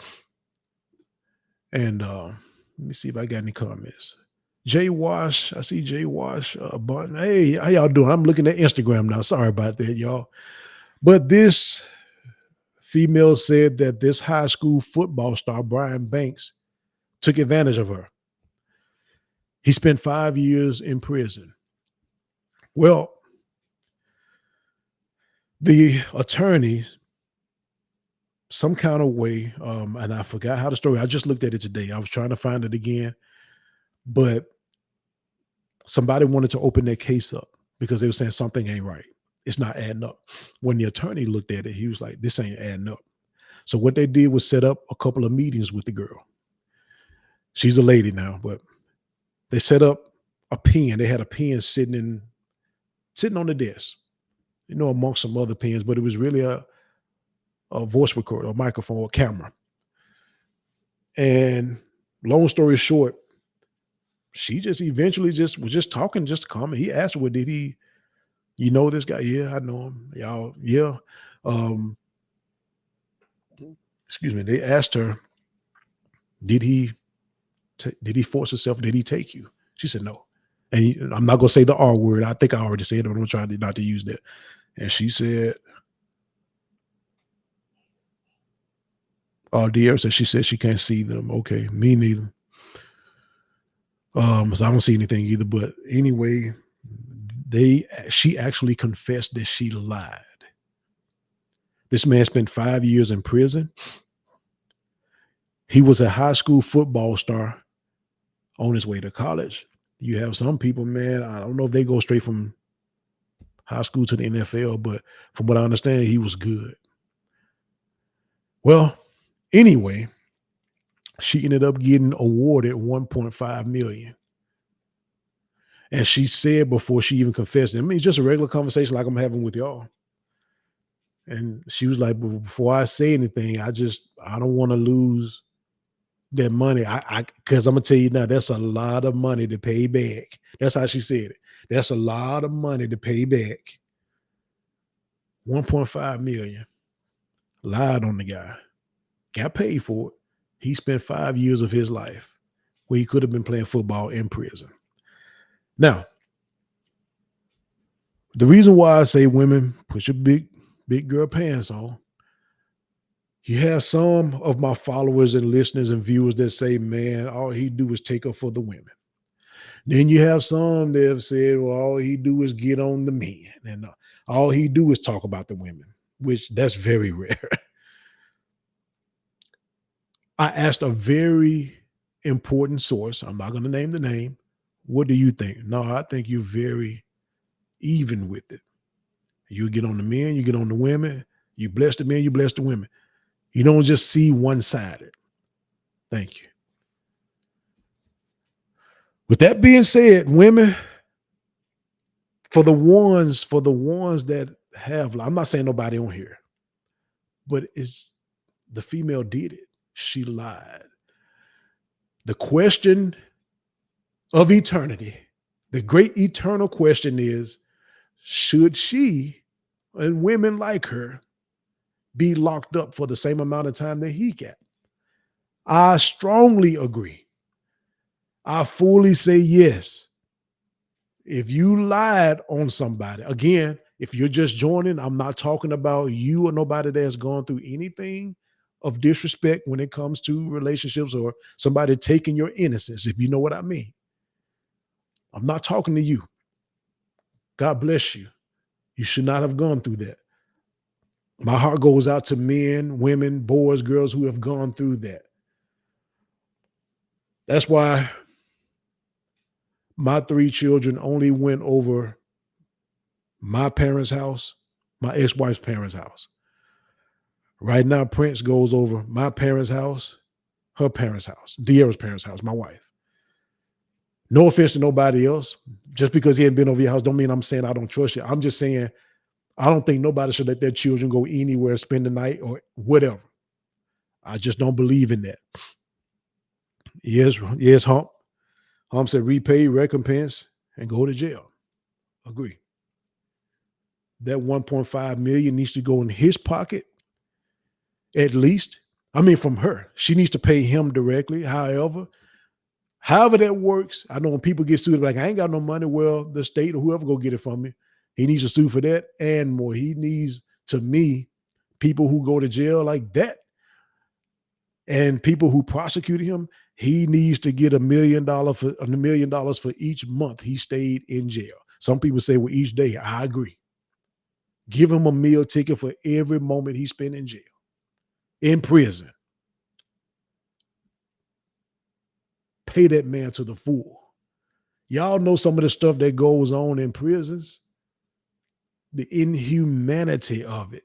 And let me see if I got any comments. Jay Wash, I see Jay Wash button. Hey, how y'all doing? I'm looking at Instagram now. Sorry about that, y'all. But this female said that this high school football star, Brian Banks, took advantage of her. He spent 5 years in prison. Well, the attorneys, some kind of way, and I forgot how the story, I just looked at it today. I was trying to find it again, but somebody wanted to open that case up because they were saying something ain't right. It's not adding up. When the attorney looked at it, he was like, this ain't adding up. So what they did was set up a couple of meetings with the girl. She's a lady now, but they set up a pen. They had a pen sitting on the desk, amongst some other pens, but it was really a voice recorder, a microphone, a camera. And long story short, she just eventually was just talking, just comment. He asked her, well, did he, this guy? Yeah, I know him. Y'all, yeah. Excuse me. They asked her, did he force himself? Did he take you? She said no. And I'm not going to say the R word. I think I already said it, but I'm trying not to use that. And she said, dear, so she said she can't see them. Okay, me neither. So I don't see anything either. But anyway, she actually confessed that she lied. This man spent 5 years in prison. He was a high school football star on his way to college. You have some people, man, I don't know if they go straight from high school to the NFL, but from what I understand, he was good. Well, anyway, she ended up getting awarded $1.5 million. And she said before she even confessed, I mean, it's just a regular conversation like I'm having with y'all. And she was like, before I say anything, I don't want to lose that money. Because I'm going to tell you now, that's a lot of money to pay back. That's how she said it. That's a lot of money to pay back. 1.5 million. Lied on the guy. Got paid for it. He spent 5 years of his life where he could have been playing football in prison. Now, the reason why I say women, put your big girl pants on. You have some of my followers and listeners and viewers that say, man, all he do is take up for the women. Then you have some that have said, well, all he do is get on the men. And all he do is talk about the women, which that's very rare. I asked a very important source. I'm not going to name the name. What do you think? No, I think you're very even with it. You get on the men, you get on the women. You bless the men, you bless the women. You don't just see one-sided. Thank you. With that being said, women, for the ones that have, I'm not saying nobody on here, but it's the female did it. She lied. The question of eternity. The great eternal question is, should she and women like her be locked up for the same amount of time that he got? I strongly agree. I fully say yes. If you lied on somebody, again, if you're just joining, I'm not talking about you or nobody that's gone through anything of disrespect when it comes to relationships or somebody taking your innocence, if you know what I mean. I'm not talking to you. God bless you. You should not have gone through that. My heart goes out to men, women, boys, girls who have gone through that. That's why my 3 children only went over my parents' house, my ex-wife's parents' house. Right now, Prince goes over my parents' house, her parents' house, De'Ara's parents' house, my wife. No offense to nobody else. Just because he hadn't been over your house don't mean I'm saying I don't trust you. I'm just saying I don't think nobody should let their children go anywhere, spend the night or whatever. I just don't believe in that. Yes, Hump. Hump said repay, recompense, and go to jail. Agree. That 1.5 million needs to go in his pocket, at least. I mean, from her. She needs to pay him directly. However that works. I know when people get sued, like, I ain't got no money. Well, the state or whoever go get it from me. He needs to sue for that and more. He needs, to me, people who go to jail like that and people who prosecuted him, he needs to get $1 million for $1 million for each month he stayed in jail. Some people say, well, each day. I agree. Give him a meal ticket for every moment he spent in jail, in prison. Pay that man to the full. Y'all know some of the stuff that goes on in prisons, the inhumanity of it.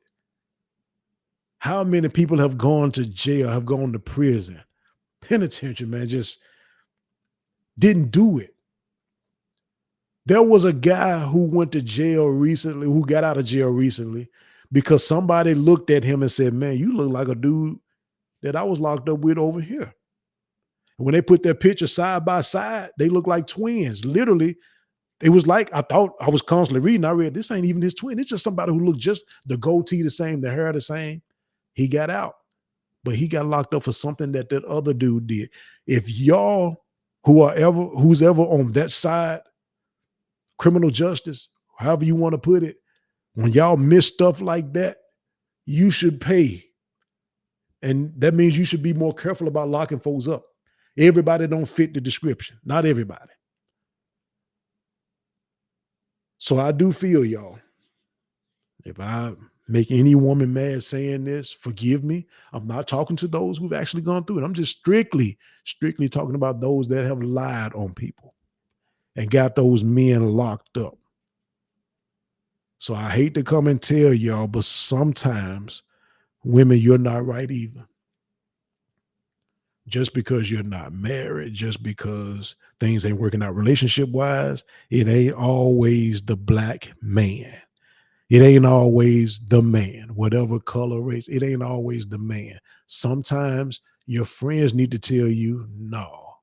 How many people have gone to jail, have gone to prison, penitentiary, man, just didn't do it. There was a guy who went to jail recently, who got out of jail recently because somebody looked at him and said, man, you look like a dude that I was locked up with over here. When they put their pictures side by side, they look like twins. Literally, it was like, I thought, I was constantly reading. I read, this ain't even his twin. It's just somebody who looked just the goatee the same, the hair the same. He got out, but he got locked up for something that other dude did. If y'all who's ever on that side, criminal justice, however you want to put it, when y'all miss stuff like that, you should pay. And that means you should be more careful about locking folks up. Everybody don't fit the description. Not everybody. So I do feel y'all. If I make any woman mad saying this, forgive me. I'm not talking to those who've actually gone through it. I'm just strictly talking about those that have lied on people and got those men locked up. So I hate to come and tell y'all, but sometimes women, you're not right either. Just because you're not married, just because things ain't working out relationship wise, it ain't always the black man. It ain't always the man, whatever color, race, it ain't always the man. Sometimes your friends need to tell you, no,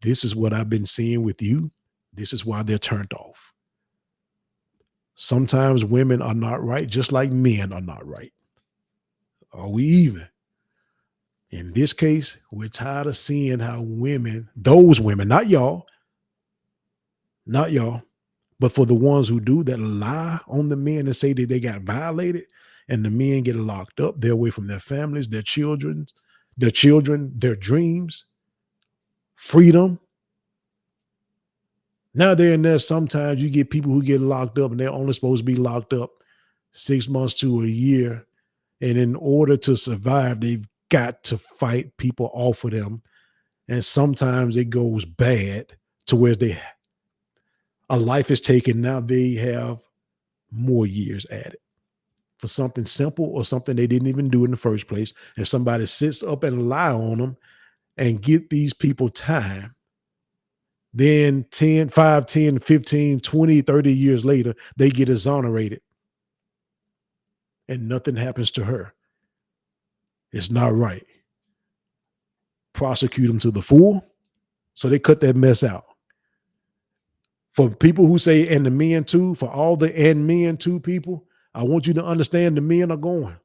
this is what I've been seeing with you. This is why they're turned off. Sometimes women are not right, just like men are not right. Are we even? In this case, we're tired of seeing how women, those women, not y'all, but for the ones who do that lie on the men and say that they got violated and the men get locked up, they're away from their families, their children, their dreams, freedom. Now they're in there. Sometimes you get people who get locked up and they're only supposed to be locked up 6 months to a year. And in order to survive, they've got to fight people off of them. And sometimes it goes bad to where a life is taken. Now they have more years at it for something simple or something they didn't even do in the first place. And somebody sits up and lie on them and get these people time. Then 10, 5, 10, 15, 20, 30 years later, they get exonerated and nothing happens to her. It's not right. Prosecute them to the full So they cut that mess out. For people who say, and the men too, for all the and men too people, I want you to understand the men are going.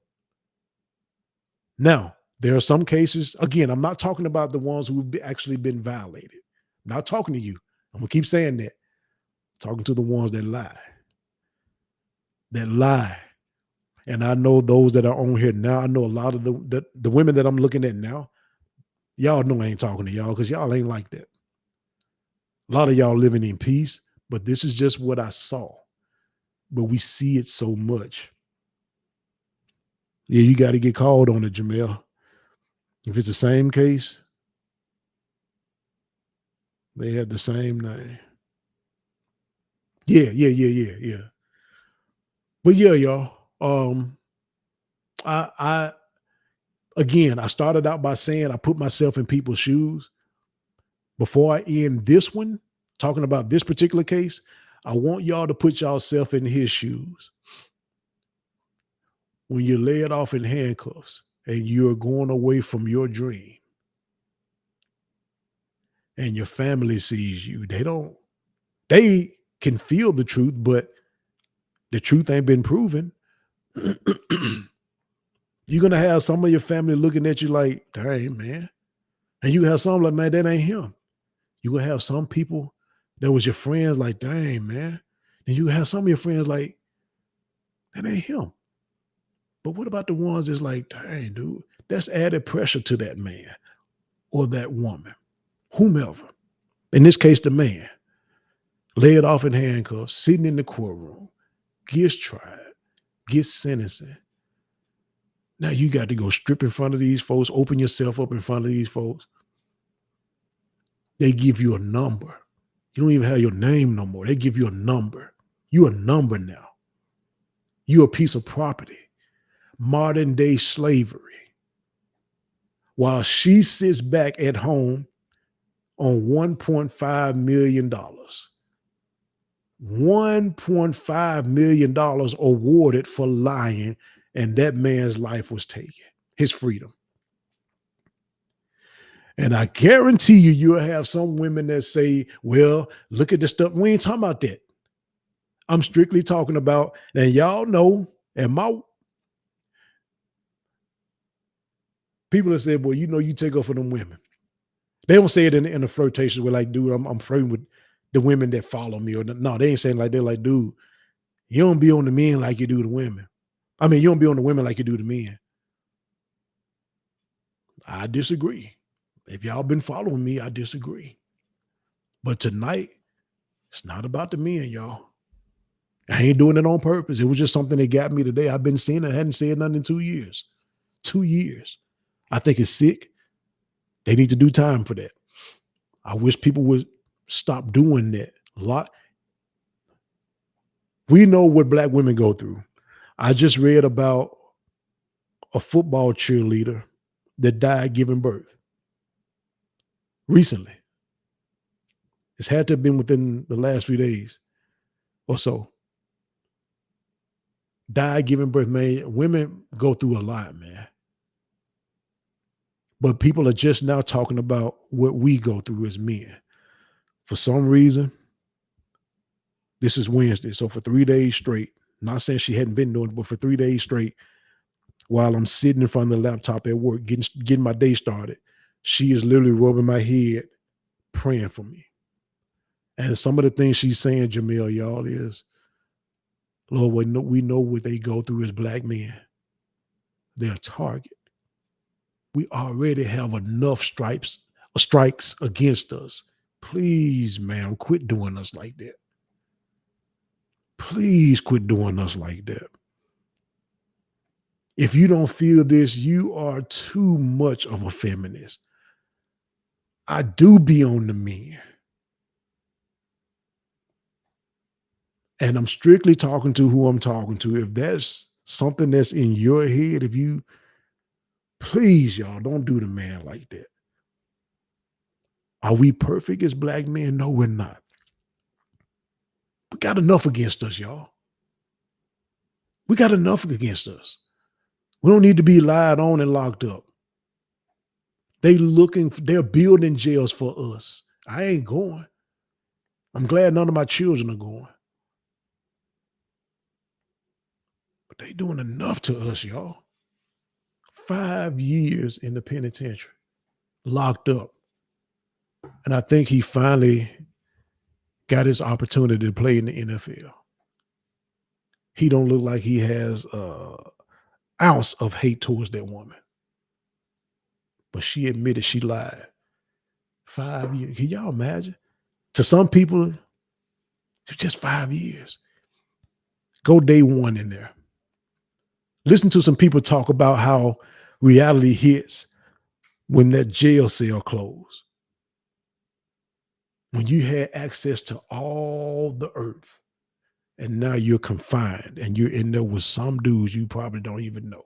Now, there are some cases, again, I'm not talking about the ones who've actually been violated. I'm not talking to you. I'm going to keep saying that. I'm talking to the ones that lie. That lie. And I know those that are on here now, I know a lot of the women that I'm looking at now, y'all know I ain't talking to y'all because y'all ain't like that. A lot of y'all living in peace, but this is just what I saw. But we see it so much. Yeah, you got to get called on it, Jamel. If it's the same case, they had the same name. Yeah. But yeah, y'all. I again, I started out by saying I put myself in people's shoes. Before I end this one, talking about this particular case, I want y'all to put yourself in his shoes. When you're laid off in handcuffs and you're going away from your dream and your family sees you, they can feel the truth, but the truth ain't been proven. You're going to have some of your family looking at you like, dang, man. And you have some like, man, that ain't him. You're going to have some people that was your friends like, dang, man. And you have some of your friends like, that ain't him. But what about the ones that's like, dang, dude, that's added pressure to that man or that woman, whomever. In this case, the man, laid off in handcuffs, sitting in the courtroom, gets tried, gets sentencing. Now you got to go strip in front of these folks, open yourself up in front of these folks. They give you a number. You don't even have your name no more. They give you a number. You're a number now. You're a piece of property. Modern day slavery. While she sits back at home on $1.5 million. $1.5 million awarded for lying, and that man's life was taken, his freedom. And I guarantee you'll have some women that say, well, look at the stuff. We ain't talking about that. I'm strictly talking about, and y'all know, and my people have said, well, you know, you take up for them women. They don't say it in a flirtation with like, dude, I'm flirting with the women that follow me. Or no, they ain't saying like, they're like, dude, you don't be on the men like you do the women. I mean, you don't be on the women like you do the men. I disagree. If y'all been following me, I disagree. But tonight, it's not about the men, y'all. I ain't doing it on purpose. It was just something that got me today. I've been seeing it. I hadn't said nothing in 2 years. 2 years. I think it's sick. They need to do time for that. I wish people would stop doing that. A lot. We know what Black women go through. I just read about a football cheerleader that died giving birth recently. It's had to have been within the last few days or so. Died giving birth, man. Women go through a lot, man. But people are just now talking about what we go through as men. For some reason, this is Wednesday. So for 3 days straight, not saying she hadn't been doing it, but for 3 days straight, while I'm sitting in front of the laptop at work, getting my day started, she is literally rubbing my head, praying for me. And some of the things she's saying, Jamel, y'all, is, Lord, we know what they go through as Black men. They're a target. We already have enough strikes against us. Please, ma'am, quit doing us like that. Please quit doing us like that. If you don't feel this, you are too much of a feminist. I do be on the men. And I'm strictly talking to who I'm talking to. If that's something that's in your head, please, y'all, don't do the man like that. Are we perfect as Black men? No, we're not. We got enough against us, y'all. We got enough against us. We don't need to be lied on and locked up. They're building jails for us. I ain't going. I'm glad none of my children are going. But they doing enough to us, y'all. 5 years in the penitentiary, locked up. And I think he finally got his opportunity to play in the NFL. He don't look like he has a ounce of hate towards that woman. But she admitted she lied. 5 years. Can y'all imagine? To some people, it's just 5 years. Go day one in there. Listen to some people talk about how reality hits when that jail cell closed. When you had access to all the earth, and now you're confined and you're in there with some dudes you probably don't even know.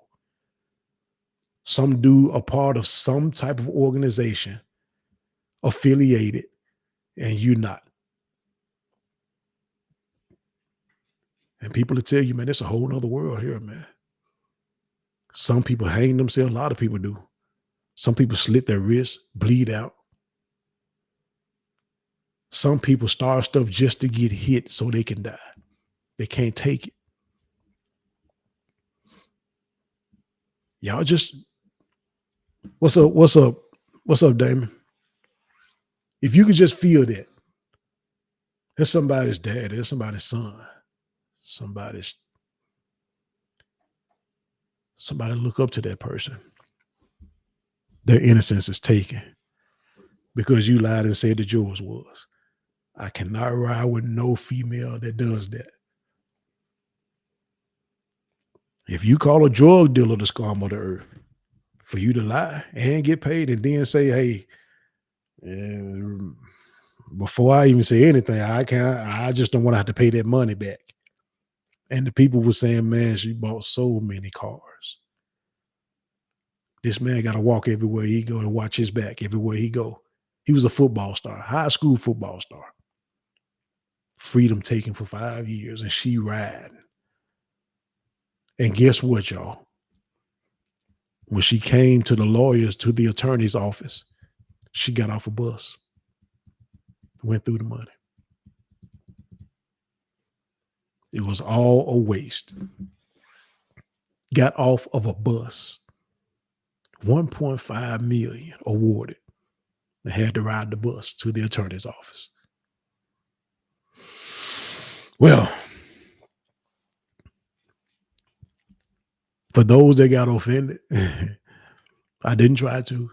Some dude a part of some type of organization affiliated, and you're not. And people will tell you, man, it's a whole nother world here, man. Some people hang themselves, a lot of people do. Some people slit their wrists, bleed out. Some people start stuff just to get hit so they can die. They can't take it. Y'all just, what's up? What's up? What's up, Damon? If you could just feel that, there's somebody's dad, there's somebody's son, somebody look up to that person. Their innocence is taken because you lied and said that yours was. I cannot ride with no female that does that. If you call a drug dealer the scum of the earth, for you to lie and get paid and then say, hey, before I even say anything, I just don't want to have to pay that money back. And the people were saying, man, she bought so many cars. This man got to walk everywhere he go and watch his back everywhere he go. He was a football star, high school football star. Freedom taken for 5 years, and she riding. And guess what, y'all? When she came to the lawyers, to the attorney's office, she got off a bus, went through the money. It was all a waste. Got off of a bus. 1.5 million awarded. They had to ride the bus to the attorney's office. Well, for those that got offended, I didn't try to.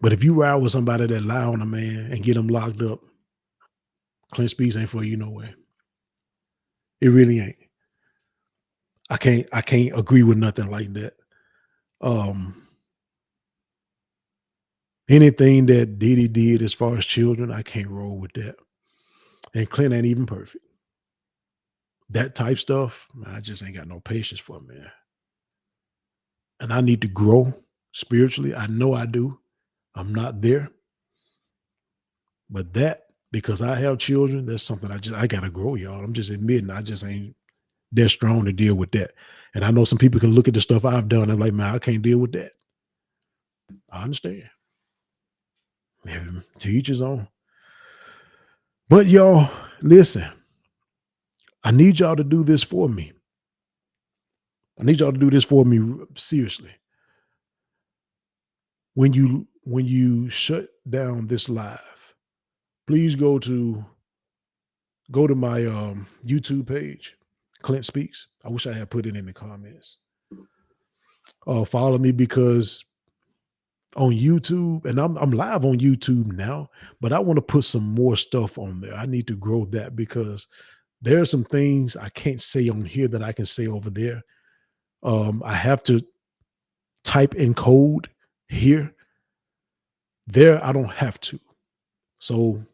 But if you ride with somebody that lie on a man and get him locked up, Clint Speaks ain't for you no way. It really ain't. I can't agree with nothing like that. Anything that Diddy did as far as children, I can't roll with that. And Clint ain't even perfect. That type stuff, I just ain't got no patience for, man. And I need to grow spiritually. I know I do. I'm not there. But that, because I have children, that's something I gotta grow, y'all. I'm just admitting I just ain't that strong to deal with that. And I know some people can look at the stuff I've done and like, man, I can't deal with that. I understand. To each his own. But y'all, listen, I need y'all to do this for me. I need y'all to do this for me seriously. When you shut down this live, please go to my YouTube page, Clint Speaks. I wish I had put it in the comments. Follow me, because on YouTube, and I'm live on YouTube now, but I want to put some more stuff on there. I need to grow that, because there are some things I can't say on here that I can say over there. I have to type in code here. There, I don't have to. So,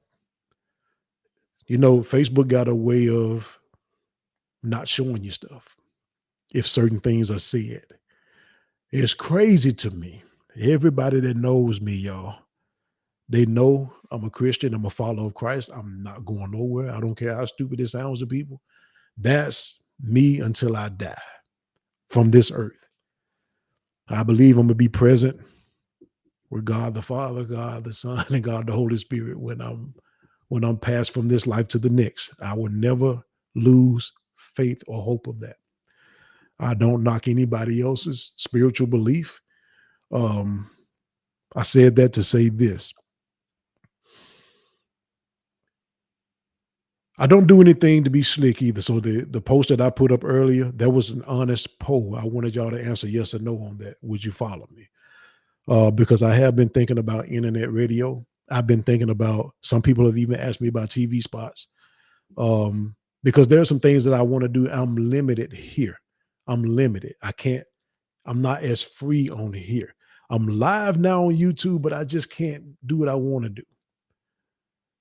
Facebook got a way of not showing you stuff if certain things are said. It's crazy to me. Everybody that knows me, y'all, they know I'm a Christian. I'm a follower of Christ. I'm not going nowhere. I don't care how stupid it sounds to people. That's me until I die from this earth. I believe I'm going to be present with God the Father, God the Son, and God the Holy Spirit when I'm passed from this life to the next. I will never lose faith or hope of that. I don't knock anybody else's spiritual belief. Um, I said that to say this. I don't do anything to be slick either. So the post that I put up earlier, that was an honest poll. I wanted y'all to answer yes or no on that. Would you follow me? Because I have been thinking about internet radio. I've been thinking about, some people have even asked me about TV spots. Because there are some things that I want to do. I'm limited here. I'm limited. I'm not as free on here. I'm live now on YouTube, but I just can't do what I want to do.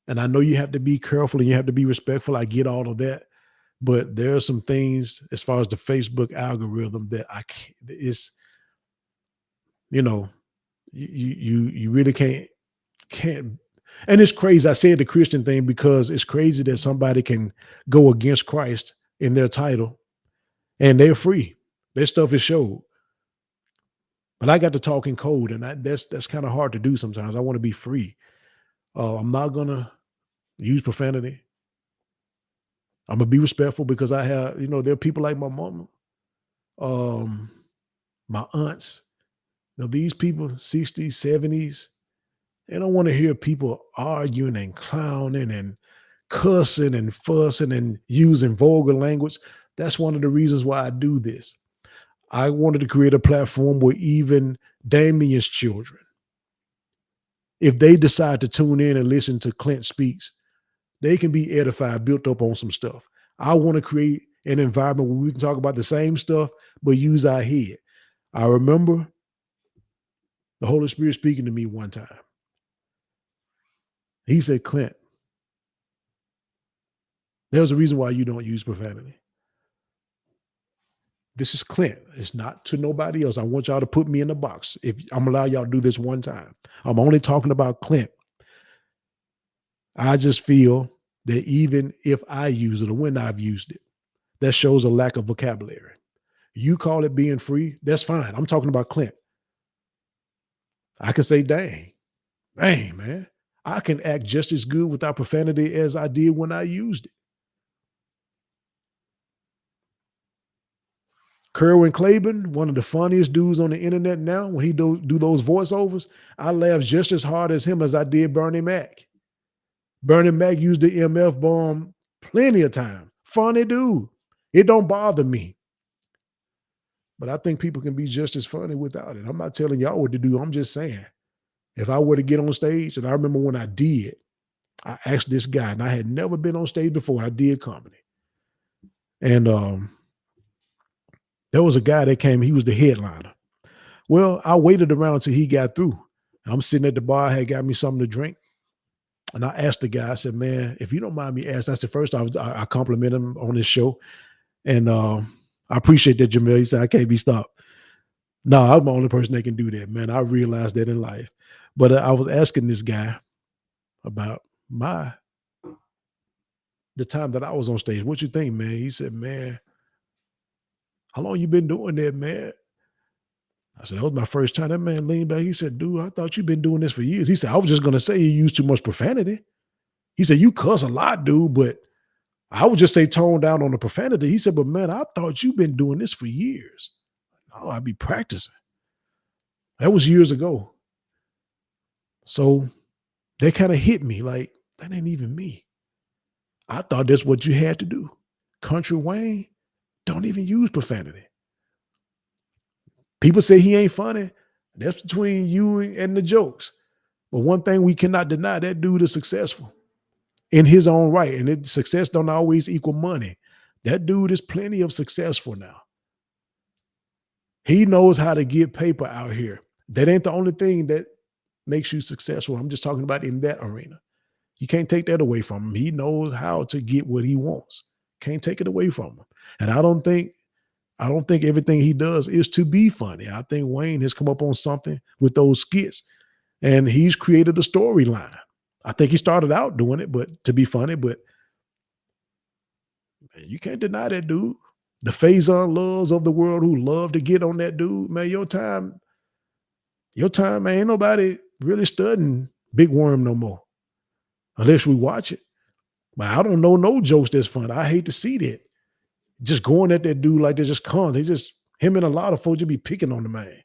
And I know you have to be careful and you have to be respectful. I get all of that. But there are some things as far as the Facebook algorithm that I can't, it's, you know, you really can't. And it's crazy. I said the Christian thing because it's crazy that somebody can go against Christ in their title and they're free. Their stuff is showed. But I got to talk in code, and that's kind of hard to do sometimes. I want to be free. I'm not gonna use profanity. I'm gonna be respectful because I have, there are people like my mama, um, my aunts. These people, 60s, 70s, they don't want to hear people arguing and clowning and cussing and fussing and using vulgar language. That's one of the reasons why I do this. I wanted to create a platform where even Damien's children, if they decide to tune in and listen to Clint Speaks, they can be edified, built up on some stuff. I want to create an environment where we can talk about the same stuff, but use our head. I remember the Holy Spirit speaking to me one time. He said, Clint, there's a reason why you don't use profanity. This is Clint. It's not to nobody else. I want y'all to put me in the box. If I'm allow y'all to do this one time, I'm only talking about Clint. I just feel that even if I use it or when I've used it, that shows a lack of vocabulary. You call it being free, that's fine. I'm talking about Clint. I can say, dang, man. I can act just as good without profanity as I did when I used it. Kerwin Claiborne, one of the funniest dudes on the internet now, when he do those voiceovers, I laugh just as hard as him as I did Bernie Mac. Bernie Mac used the MF bomb plenty of time. Funny dude. It don't bother me. But I think people can be just as funny without it. I'm not telling y'all what to do. I'm just saying, if I were to get on stage, and I remember when I did, I asked this guy, and I had never been on stage before. I did comedy. And there was a guy that came, he was the headliner. Well, I waited around till he got through. I'm sitting at the bar, had got me something to drink. And I asked the guy, I said, man, if you don't mind me asking, I said, first I complimented him on his show. And I appreciate that, Jamil. He said, I can't be stopped. No, I'm the only person that can do that, man. I realized that in life. But I was asking this guy about the time that I was on stage. What you think, man? He said, man, how long you been doing that, man? I said, that was my first time. That man leaned back. He said, dude, I thought you've been doing this for years. He said, I was just going to say you use too much profanity. He said, you cuss a lot, dude, but I would just say tone down on the profanity. He said, but man, I thought you've been doing this for years. Oh, I'd be practicing. That was years ago. So they kind of hit me like, that ain't even me. I thought that's what you had to do. Country Wayne, don't even use profanity. People say he ain't funny. That's between you and the jokes. But one thing we cannot deny, that dude is successful in his own right. And success don't always equal money. That dude is plenty of successful now. He knows how to get paper out here. That ain't the only thing that makes you successful. I'm just talking about in that arena. You can't take that away from him. He knows how to get what he wants. Can't take it away from him. And I don't think everything he does is to be funny. I think Wayne has come up on something with those skits, and he's created a storyline. I think he started out doing it, but to be funny, but man, you can't deny that dude. The Faison Loves of the world who love to get on that dude, man, your time Your time, man, ain't nobody really studying Big Worm no more, unless we watch it. But I don't know no jokes that's fun. I hate to see that. Just going at that dude like they just come. They just him and a lot of folks just be picking on the man.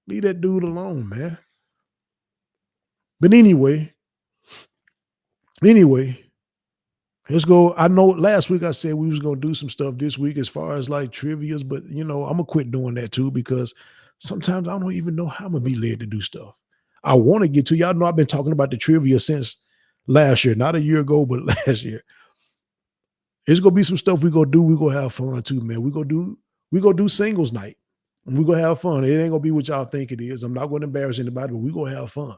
Leave that dude alone, man. But anyway, let's go. I know last week I said we was gonna do some stuff this week as far as like trivias, but I'm gonna quit doing that too because sometimes I don't even know how I'm gonna be led to do stuff. I want to get to y'all know I've been talking about the trivia since last year, not a year ago, but last year. It's gonna be some stuff we gonna do. We gonna have fun too, man. We gonna do singles night. And we gonna have fun. It ain't gonna be what y'all think it is. I'm not gonna embarrass anybody, but we gonna have fun.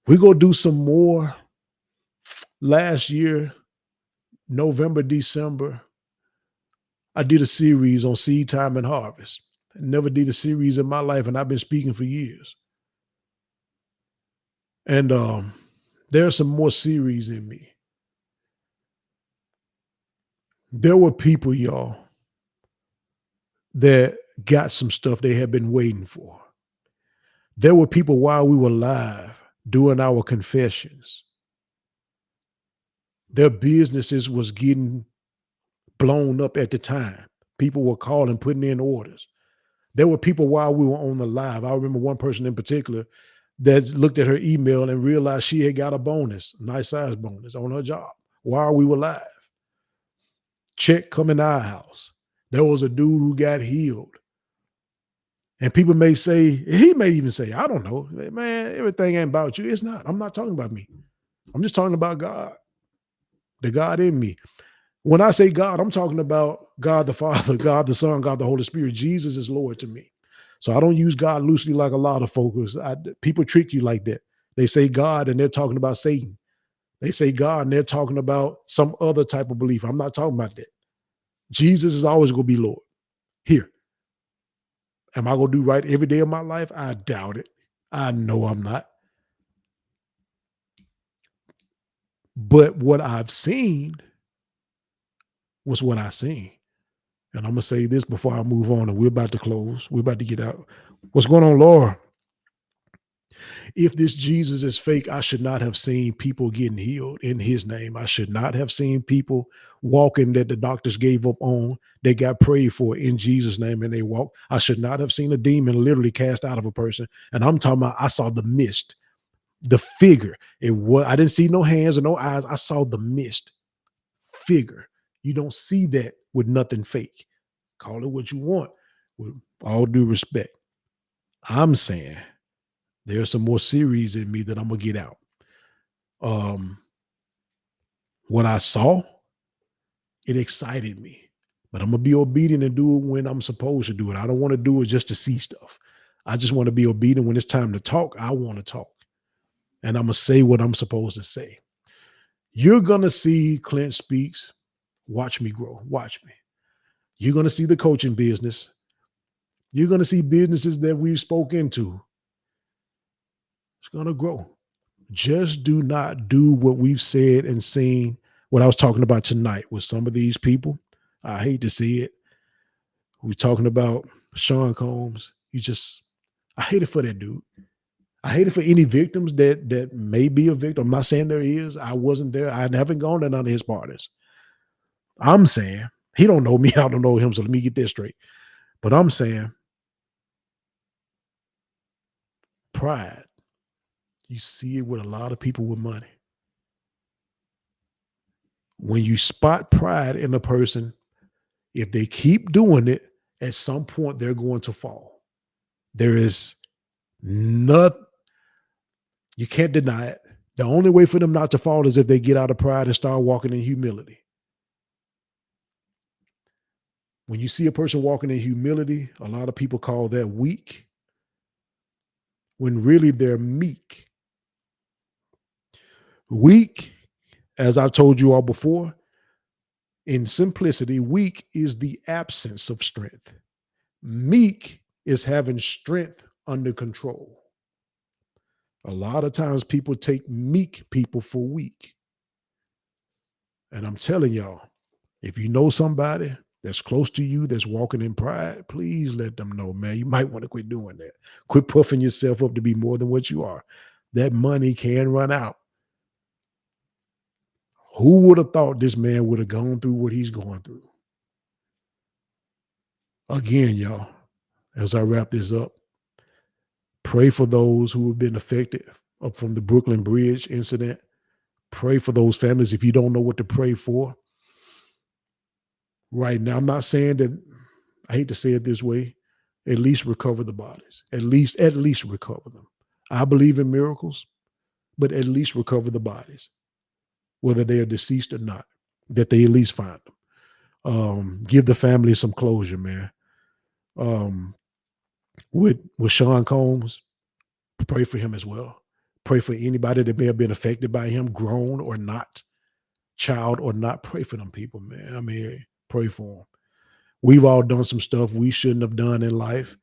We gonna do some more. Last year, November, December, I did a series on seed time and harvest. I never did a series in my life, and I've been speaking for years. And there are some more series in me. There were people, y'all, that got some stuff they had been waiting for. There were people while we were live doing our confessions. Their businesses was getting blown up at the time. People were calling, putting in orders. There were people while we were on the live. I remember one person in particular that looked at her email and realized she had got a bonus, a nice size bonus on her job while we were live. Check coming to our house. There was a dude who got healed. And people may say, he may even say, I don't know, man, everything ain't about you. It's not. I'm not talking about me. I'm just talking about God, the God in me. When I say God, I'm talking about God the Father, God the Son, God the Holy Spirit. Jesus is Lord to me. So I don't use God loosely like a lot of folks. People trick you like that. They say God and they're talking about Satan. They say God and they're talking about some other type of belief. I'm not talking about that. Jesus is always going to be Lord. Here. Am I going to do right every day of my life? I doubt it. I know I'm not. But what I've seen was what I seen. And I'm going to say this before I move on, and we're about to close. We're about to get out. What's going on, Laura? If this Jesus is fake, I should not have seen people getting healed in his name. I should not have seen people walking that the doctors gave up on. They got prayed for in Jesus' name and they walked. I should not have seen a demon literally cast out of a person. And I'm talking about, I saw the mist, the figure. I didn't see no hands or no eyes. I saw the mist figure. You don't see that with nothing fake. Call it what you want, with all due respect. I'm saying there's some more series in me that I'm gonna get out. What I saw, it excited me, but I'm gonna be obedient and do it when I'm supposed to do it. I don't want to do it just to see stuff. I just want to be obedient when it's time to talk. I want to talk, and I'm gonna say what I'm supposed to say. You're gonna see Clint Speaks. Watch me grow. Watch me. You're gonna see the coaching business. You're gonna see businesses that we've spoken to. It's gonna grow. Just do not do what we've said and seen, what I was talking about tonight with some of these people. I hate to see it. We're talking about Sean Combs. I hate it for that dude. I hate it for any victims that may be a victim. I'm not saying there is. I wasn't there. I haven't gone to none of his parties. I'm saying, he don't know me. I don't know him. So let me get this straight. But I'm saying, pride. You see it with a lot of people with money. When you spot pride in a person, if they keep doing it, at some point they're going to fall. There is nothing, you can't deny it. The only way for them not to fall is if they get out of pride and start walking in humility. When you see a person walking in humility, a lot of people call that weak, when really they're meek. Weak, as I've told you all before, in simplicity, weak is the absence of strength. Meek is having strength under control. A lot of times people take meek people for weak. And I'm telling y'all, if you know somebody that's close to you, that's walking in pride, please let them know, man. You might want to quit doing that. Quit puffing yourself up to be more than what you are. That money can run out. Who would have thought this man would have gone through what he's going through? Again, y'all, as I wrap this up, pray for those who have been affected from the Brooklyn Bridge incident. Pray for those families. If you don't know what to pray for right now, I'm not saying that, I hate to say it this way, at least recover the bodies. At least recover them. I believe in miracles, but at least recover the bodies, whether they are deceased or not, that they at least find them. Give the family some closure, man. With Sean Combs, pray for him as well. Pray for anybody that may have been affected by him, grown or not, child or not. Pray for them people, man. I mean, pray for them. We've all done some stuff we shouldn't have done in life.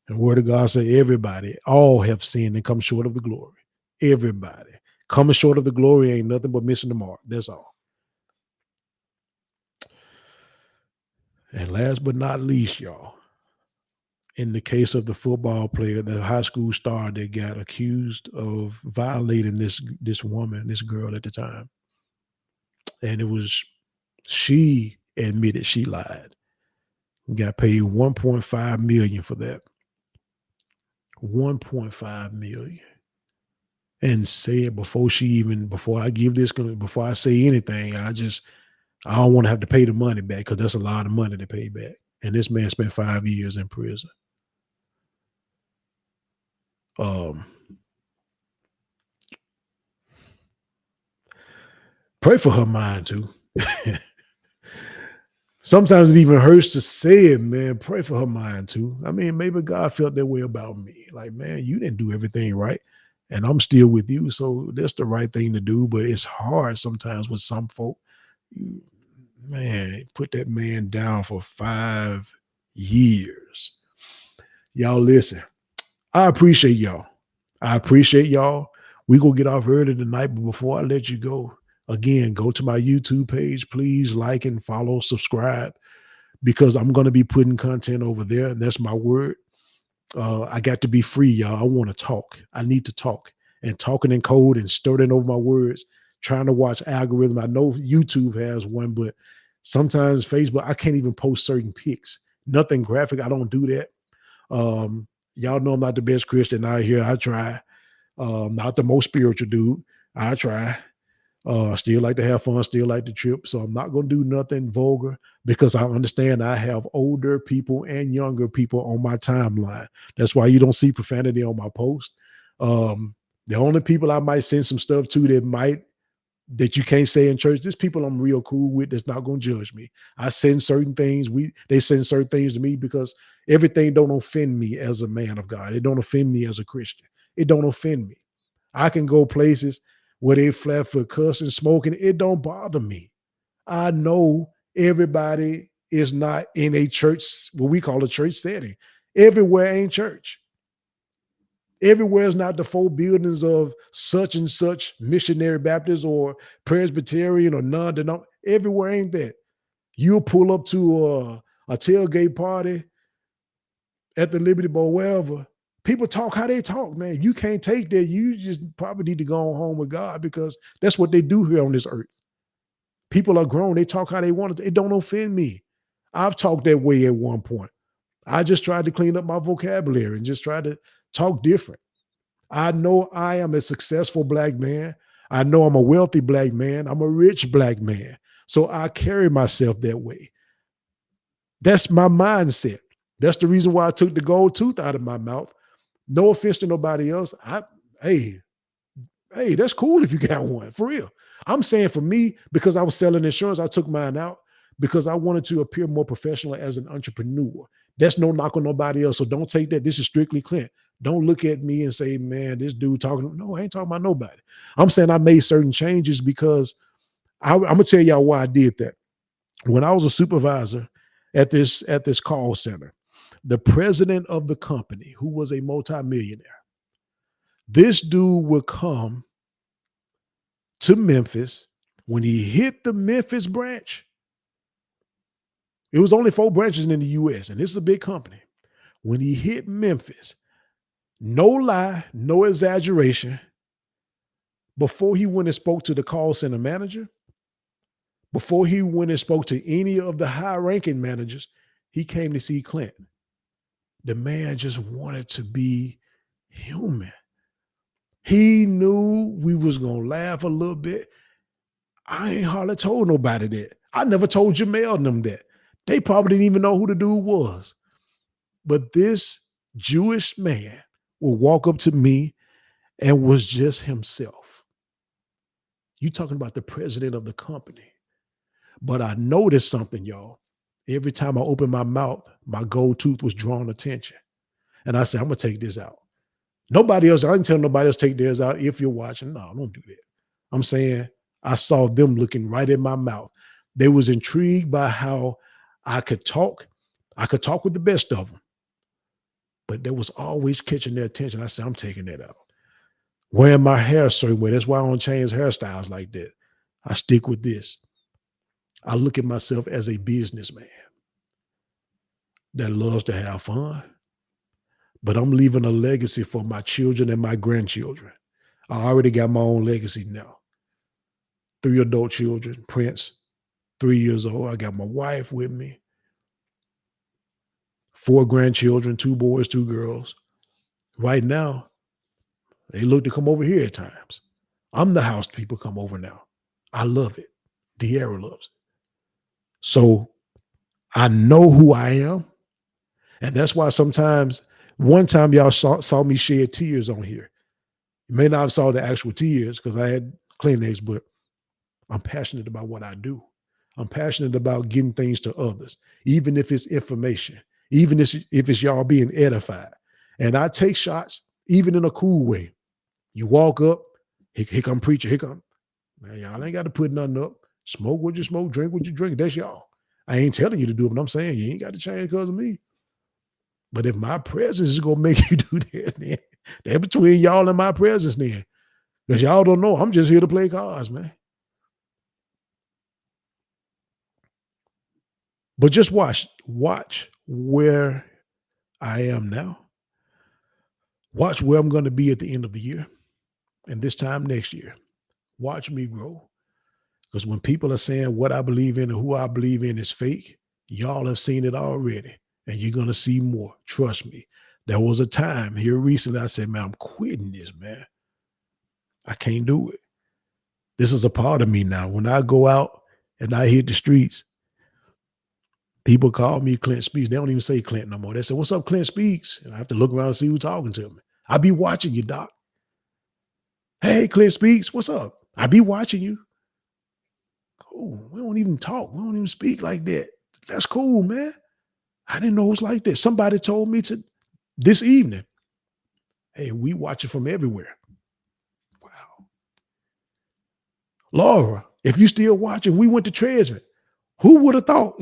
And the word of God said, everybody, all have sinned and come short of the glory. Everybody. Coming short of the glory ain't nothing but missing the mark. That's all. And last but not least, y'all, in the case of the football player, the high school star that got accused of violating this woman, this girl at the time. And she admitted she lied. Got paid $1.5 million for that. $1.5 million. And said before I give this, before I say anything, I don't want to have to pay the money back, because that's a lot of money to pay back. And this man spent 5 years in prison. Pray for her mind too. Sometimes it even hurts to say it, man. Pray for her mind too. I mean, maybe God felt that way about me. Like, man, you didn't do everything right, and I'm still with you. So that's the right thing to do. But it's hard sometimes with some folk. Man, put that man down for 5 years. Y'all listen. I appreciate y'all. We gonna get off early tonight, but before I let you go, again, go to my YouTube page. Please like and follow, subscribe, because I'm gonna be putting content over there, and that's my word. I got to be free, y'all. I want to talk. I need to talk, and talking in code and sturdying over my words, trying to watch algorithm. I know YouTube has one, but sometimes Facebook, I can't even post certain pics. Nothing graphic. I don't do that. Y'all know I'm not the best Christian out here. I try. Not the most spiritual dude. I try. Still like to have fun, still like to trip. So I'm not going to do nothing vulgar, because I understand I have older people and younger people on my timeline. That's why you don't see profanity on my post. The only people I might send some stuff to that you can't say in church, there's people I'm real cool with that's not going to judge me. I send certain things. They send certain things to me because everything don't offend me as a man of God. It don't offend me as a Christian. It don't offend me. I can go places where they flat foot cussing, smoking. It don't bother me. I know everybody is not in a church, what we call a church setting. Everywhere ain't church. Everywhere is not the 4 buildings of such and such missionary Baptist or Presbyterian or non-denominational. Everywhere ain't that. You'll pull up to a tailgate party at the Liberty Bowl, wherever. People talk how they talk, man. You can't take that. You just probably need to go home with God, because that's what they do here on this earth. People are grown. They talk how they want it. It don't offend me. I've talked that way at one point. I just tried to clean up my vocabulary and just try to talk different. I know I am a successful Black man. I know I'm a wealthy Black man. I'm a rich Black man. So I carry myself that way. That's my mindset. That's the reason why I took the gold tooth out of my mouth. No offense to nobody else. Hey, that's cool if you got one, for real. I'm saying for me, because I was selling insurance, I took mine out because I wanted to appear more professional as an entrepreneur. That's no knock on nobody else. So don't take that. This is strictly Clint. Don't look at me and say, man, this dude talking. No, I ain't talking about nobody. I'm saying I made certain changes because I'm going to tell y'all why I did that. When I was a supervisor at this call center, the president of the company, who was a multimillionaire, this dude would come to Memphis. When he hit the Memphis branch, It was only 4 branches in the US, and this is a big company. When he hit Memphis, no lie, no exaggeration, before he went and spoke to the call center manager, before he went and spoke to any of the high ranking managers, he came to see Clinton. The man just wanted to be human. He knew we was going to laugh a little bit. I ain't hardly told nobody that. I never told Jamel and them that. They probably didn't even know who the dude was. But this Jewish man will walk up to me and was just himself. You talking about the president of the company. But I noticed something, y'all. Every time I opened my mouth, my gold tooth was drawing attention. And I said, I'm going to take this out. Nobody else, I didn't tell nobody else take theirs out. If you're watching, no, don't do that. I'm saying I saw them looking right in my mouth. They was intrigued by how I could talk. I could talk with the best of them. But they was always catching their attention. I said, I'm taking that out. Wearing my hair a certain way. That's why I don't change hairstyles like that. I stick with this. I look at myself as a businessman that loves to have fun, but I'm leaving a legacy for my children and my grandchildren. I already got my own legacy now. 3 adult children, Prince, 3 years old. I got my wife with me. 4 grandchildren, 2 boys, 2 girls. Right now, they look to come over here at times. I'm the house people come over now. I love it. De'Ara loves it. So I know who I am. And that's why sometimes, one time y'all saw me shed tears on here. You may not have saw the actual tears because I had Kleenex, but I'm passionate about what I do. I'm passionate about getting things to others, even if it's information, even if it's y'all being edified. And I take shots, even in a cool way. You walk up, here come preacher, here come. Man, y'all ain't got to put nothing up. Smoke what you smoke, drink what you drink. That's y'all. I ain't telling you to do it, but I'm saying you ain't got to change because of me. But if my presence is going to make you do that, then that's between y'all and my presence then. Because y'all don't know, I'm just here to play cards, man. But just watch where I am now. Watch where I'm going to be at the end of the year and this time next year. Watch me grow. Because when people are saying what I believe in and who I believe in is fake, y'all have seen it already. And you're going to see more. Trust me. There was a time here recently I said, man, I'm quitting this, man. I can't do it. This is a part of me now. When I go out and I hit the streets, people call me Clint Speaks. They don't even say Clint no more. They say, what's up, Clint Speaks? And I have to look around and see who's talking to me. I be watching you, Doc. Hey, Clint Speaks, what's up? I be watching you. Cool. We don't even talk. We don't even speak like that. That's cool, man. I didn't know it was like that. Somebody told me this evening, hey, we watch it from everywhere. Wow. Laura, if you still watching, we went to Tresman. Who would have thought?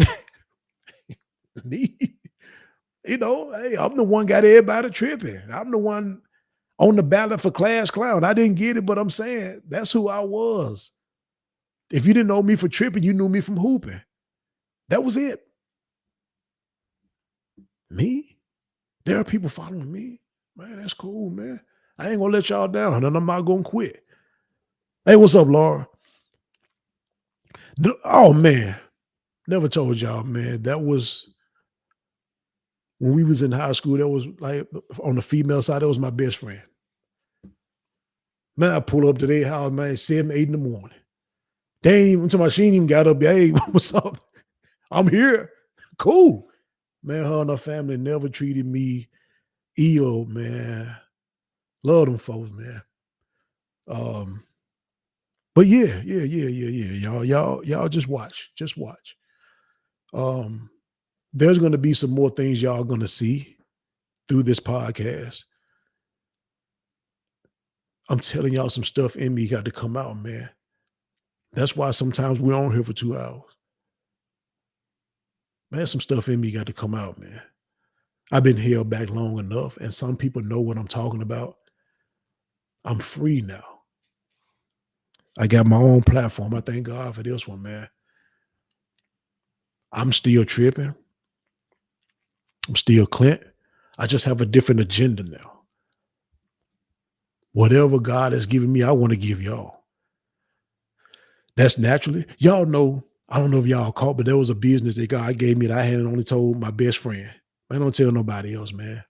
Me. You know, hey, I'm the one got everybody tripping. I'm the one on the ballot for class clown. I didn't get it, but I'm saying that's who I was. If you didn't know me for tripping, you knew me from hooping. That was it. Me? There are people following me. Man, that's cool, man. I ain't gonna let y'all down, and I'm not gonna quit. Hey, what's up, Laura? Oh man, never told y'all, man. That was when we was in high school. That was like on the female side. That was my best friend. Man, I pull up to their house, man, 7, 8 in the morning. They ain't even until my she ain't even got up. Hey, what's up? I'm here. Cool. Man, her and her family never treated me ill, man. Love them folks, man. But yeah. Y'all just watch. Just watch. There's gonna be some more things y'all gonna see through this podcast. I'm telling y'all some stuff in me got to come out, man. That's why sometimes we're on here for 2 hours. Man, some stuff in me got to come out, man. I've been held back long enough, and some people know what I'm talking about. I'm free now. I got my own platform. I thank God for this one, man. I'm still tripping. I'm still Clint. I just have a different agenda now. Whatever God has given me, I want to give y'all. That's naturally. Y'all know, I don't know if y'all caught, but there was a business that God gave me that I hadn't only told my best friend. I don't tell nobody else, man.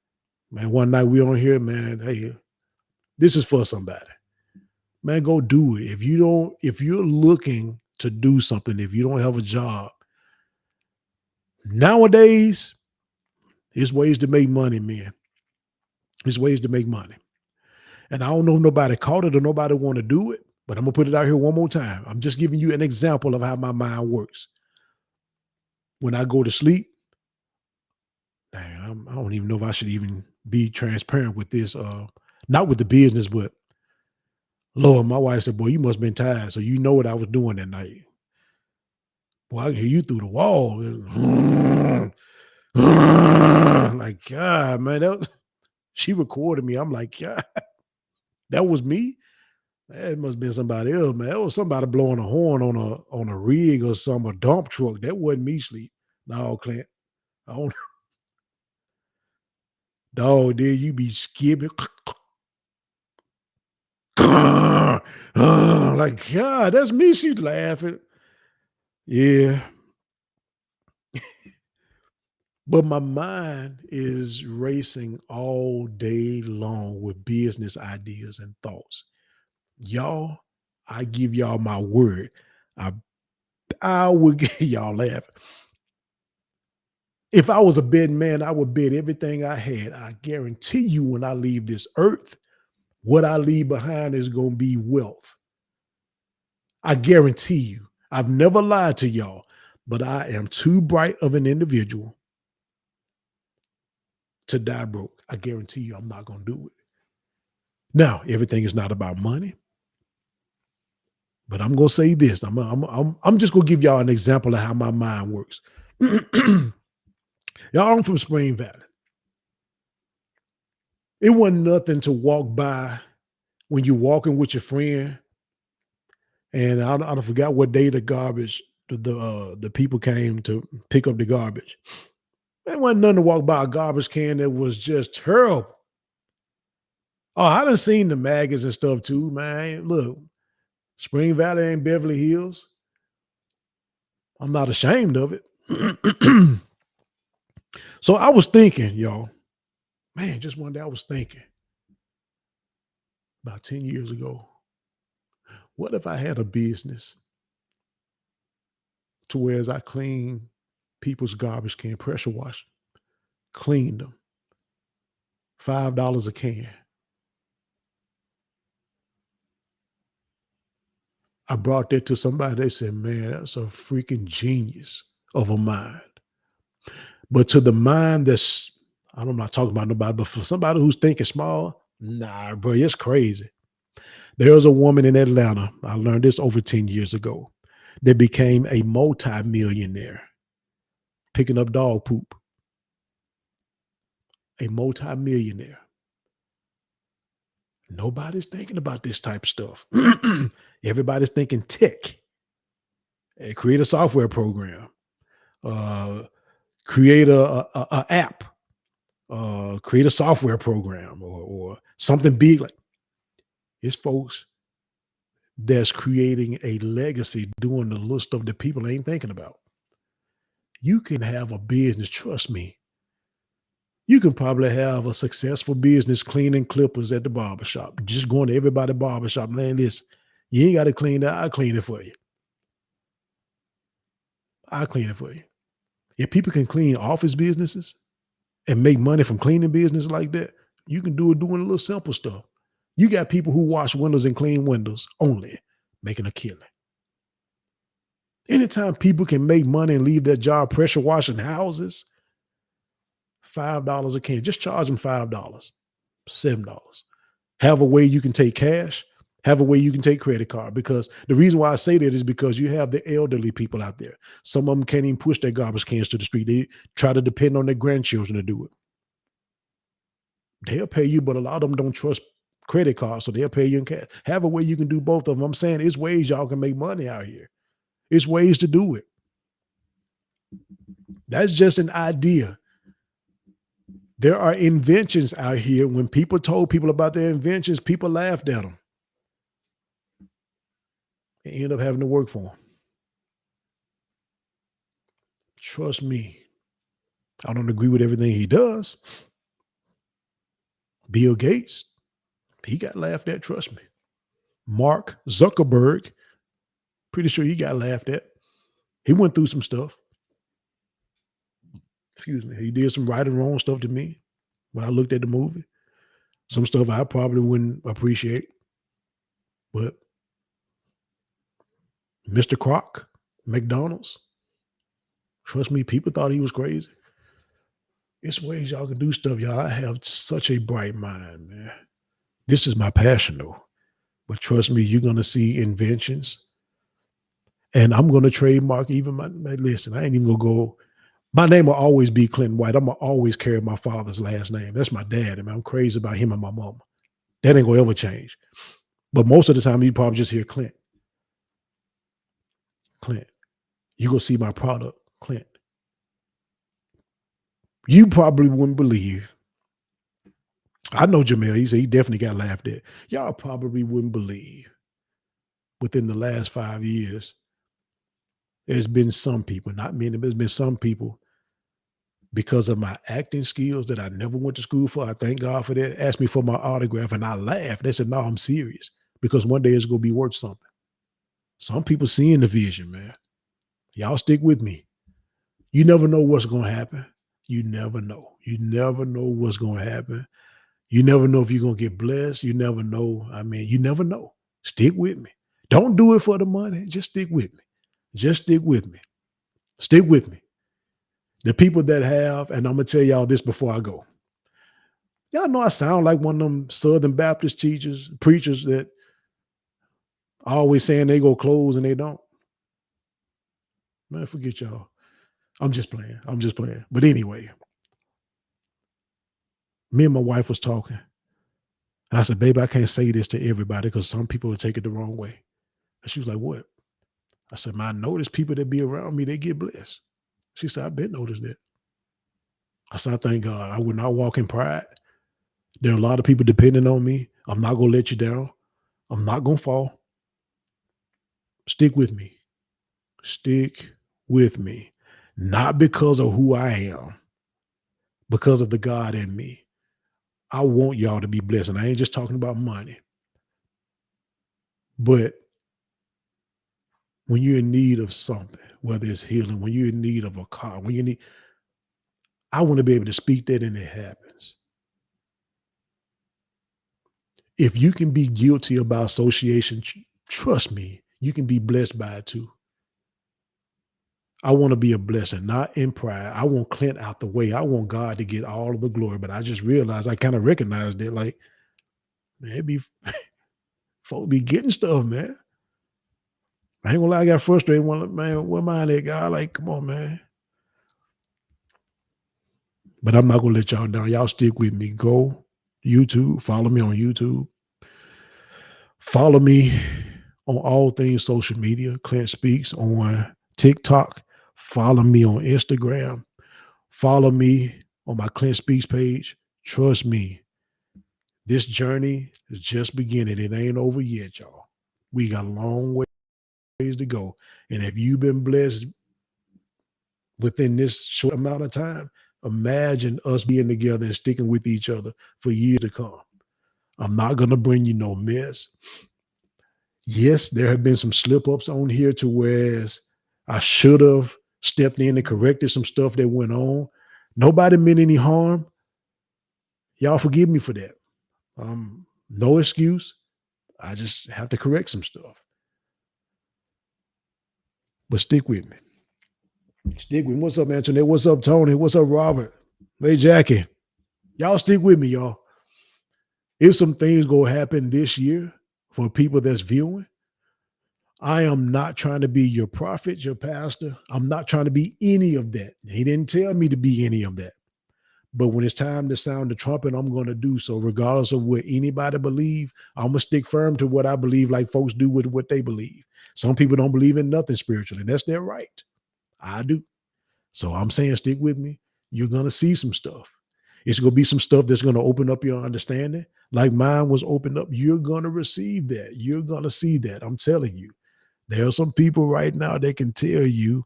Man, one night we on here, man. Hey, this is for somebody. Man, go do it. If you're looking to do something, if you don't have a job, nowadays, there's ways to make money, man. There's ways to make money. And I don't know if nobody caught it or nobody want to do it, but I'm gonna put it out here one more time. I'm just giving you an example of how my mind works. When I go to sleep, man, I don't even know if I should even be transparent with this. Not with the business, but Lord, my wife said, "Boy, you must have been tired, so you know what I was doing that night." Boy, I can hear you through the wall. Like, God, man, she recorded me. I'm like, God, that was me. That must have been somebody else, man. That was somebody blowing a horn on a rig or some a dump truck. That wasn't me sleep. No, Clint. I don't dog, there you be skipping. Like, God, that's me. She's laughing. Yeah. But my mind is racing all day long with business ideas and thoughts. Y'all, I give y'all my word. I I would get y'all laughing. If I was a betting man, I would bet everything I had. I guarantee you when I leave this earth, what I leave behind is going to be wealth. I guarantee you. I've never lied to y'all, but I am too bright of an individual to die broke. I guarantee you I'm not going to do it. Now, everything is not about money, but I'm going to say this. I'm just going to give y'all an example of how my mind works. Y'all, I'm from Spring Valley. It wasn't nothing to walk by when you're walking with your friend, and I forgot what day the garbage, the people came to pick up the garbage. There wasn't nothing to walk by a garbage can that was just terrible. Oh, I done seen the maggots and stuff too, man. Look, Spring Valley ain't Beverly Hills. I'm not ashamed of it. So I was thinking, y'all, man, just one day I was thinking about 10 years ago, what if I had a business to where as I clean people's garbage can, pressure wash, clean them, $5 a can. I brought that to somebody. They said, man, that's a freaking genius of a mind. But to the mind that's, I'm not talking about nobody, but for somebody who's thinking small, nah, bro, it's crazy. There was a woman in Atlanta, I learned this over 10 years ago, that became a multi-millionaire picking up dog poop. A multi-millionaire. Nobody's thinking about this type of stuff. Everybody's thinking tech. Create a software program. Uh, create a app. Create a software program or something big. Like it's folks that's creating a legacy doing the little stuff that people ain't thinking about. You can have a business, trust me. You can probably have a successful business cleaning clippers at the barbershop. Just going to everybody's barbershop, man, this, you ain't got to clean that. I'll clean it for you. I'll clean it for you. If people can clean office businesses and make money from cleaning business like that, you can do it doing a little simple stuff. You got people who wash windows and clean windows only, making a killing. Anytime people can make money and leave their job pressure washing houses, $5 a can, just charge them $5, $7. Have a way you can take cash, have a way you can take credit card. Because the reason why I say that is because you have the elderly people out there. Some of them can't even push their garbage cans to the street. They try to depend on their grandchildren to do it. They'll pay you, but a lot of them don't trust credit cards, so they'll pay you in cash. Have a way you can do both of them. I'm saying it's ways y'all can make money out here. It's ways to do it. That's just an idea. There are inventions out here. When people told people about their inventions, people laughed at them and end up having to work for them. Trust me, I don't agree with everything he does. Bill Gates, he got laughed at, trust me. Mark Zuckerberg, pretty sure he got laughed at. He went through some stuff. Excuse me. He did some right and wrong stuff to me when I looked at the movie. Some stuff I probably wouldn't appreciate. But Mr. Kroc, McDonald's, trust me, people thought he was crazy. It's ways y'all can do stuff, y'all. I have such a bright mind, man. This is my passion, though. But trust me, you're going to see inventions. And I'm going to trademark even listen, I ain't even going to go. My name will always be Clinton White. I'm going to always carry my father's last name. That's my dad. I mean, I'm crazy about him and my mama. That ain't going to ever change. But most of the time, you probably just hear Clint. Clint. You go see my product, Clint. You probably wouldn't believe. I know Jamel. He said he definitely got laughed at. Y'all probably wouldn't believe. Within the last 5 years, there's been some people, not many, but there's been some people, because of my acting skills that I never went to school for. I thank God for that. Asked me for my autograph and I laughed. They said, no, I'm serious, because one day it's going to be worth something. Some people seeing the vision, man. Y'all stick with me. You never know what's going to happen. You never know. You never know what's going to happen. You never know if you're going to get blessed. You never know. I mean, you never know. Stick with me. Don't do it for the money. Just stick with me. Just stick with me. Stick with me. The people that have, and I'm going to tell y'all this before I go. Y'all know I sound like one of them Southern Baptist teachers, preachers that always saying they go close and they don't. Man, forget y'all. I'm just playing. I'm just playing. But anyway, me and my wife was talking. And I said, baby, I can't say this to everybody because some people will take it the wrong way. And she was like, what? I said, man, I notice people that be around me, they get blessed. She said, I bet notice that. I said, I thank God. I would not walk in pride. There are a lot of people depending on me. I'm not going to let you down. I'm not going to fall. Stick with me. Stick with me. Not because of who I am, because of the God in me. I want y'all to be blessed. And I ain't just talking about money. But when you're in need of something, whether it's healing, when you're in need of a car, when you need, I want to be able to speak that and it happens. If you can be guilty about association, trust me, you can be blessed by it too. I want to be a blessing, not in pride. I want Clint out the way. I want God to get all of the glory. But I just realized, I kind of recognized it, like, man, it be folks be getting stuff, man. I ain't gonna lie, I got frustrated. Man, where mine at, God? Like, come on, man. But I'm not gonna let y'all down. Y'all stick with me. Go YouTube. Follow me on YouTube. Follow me on all things social media. Clint Speaks on TikTok. Follow me on Instagram. Follow me on my Clint Speaks page. Trust me, this journey is just beginning. It ain't over yet, y'all. We got a long ways to go. And if you've been blessed within this short amount of time, imagine us being together and sticking with each other for years to come. I'm not going to bring you no mess. Yes, there have been some slip-ups on here to whereas I should have stepped in and corrected some stuff that went on. Nobody meant any harm. Y'all forgive me for that. No excuse. I just have to correct some stuff. But stick with me. Stick with me. What's up, Antoinette? What's up, Tony? What's up, Robert? Hey, Jackie. Y'all stick with me, y'all. If some things go happen this year for people that's viewing, I am not trying to be your prophet, your pastor. I'm not trying to be any of that. He didn't tell me to be any of that. But when it's time to sound the trumpet, I'm going to do so. Regardless of what anybody believe, I'm going to stick firm to what I believe, like folks do with what they believe. Some people don't believe in nothing spiritually. That's their right. I do. So I'm saying stick with me. You're going to see some stuff. It's going to be some stuff that's going to open up your understanding. Like mine was opened up. You're going to receive that. You're going to see that. I'm telling you. There are some people right now that can tell you,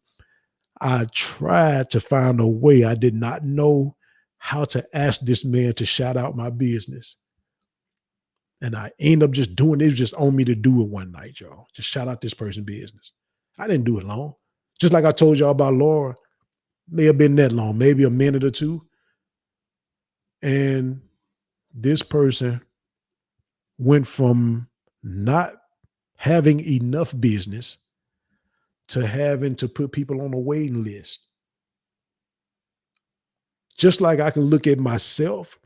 I tried to find a way. I did not know how to ask this man to shout out my business. And I end up just doing it. It was just on me to do it one night, y'all. Just shout out this person's business. I didn't do it long. Just like I told y'all about Laura, may have been that long, maybe a minute or two. And this person went from not having enough business to having to put people on a waiting list. Just like I can look at myself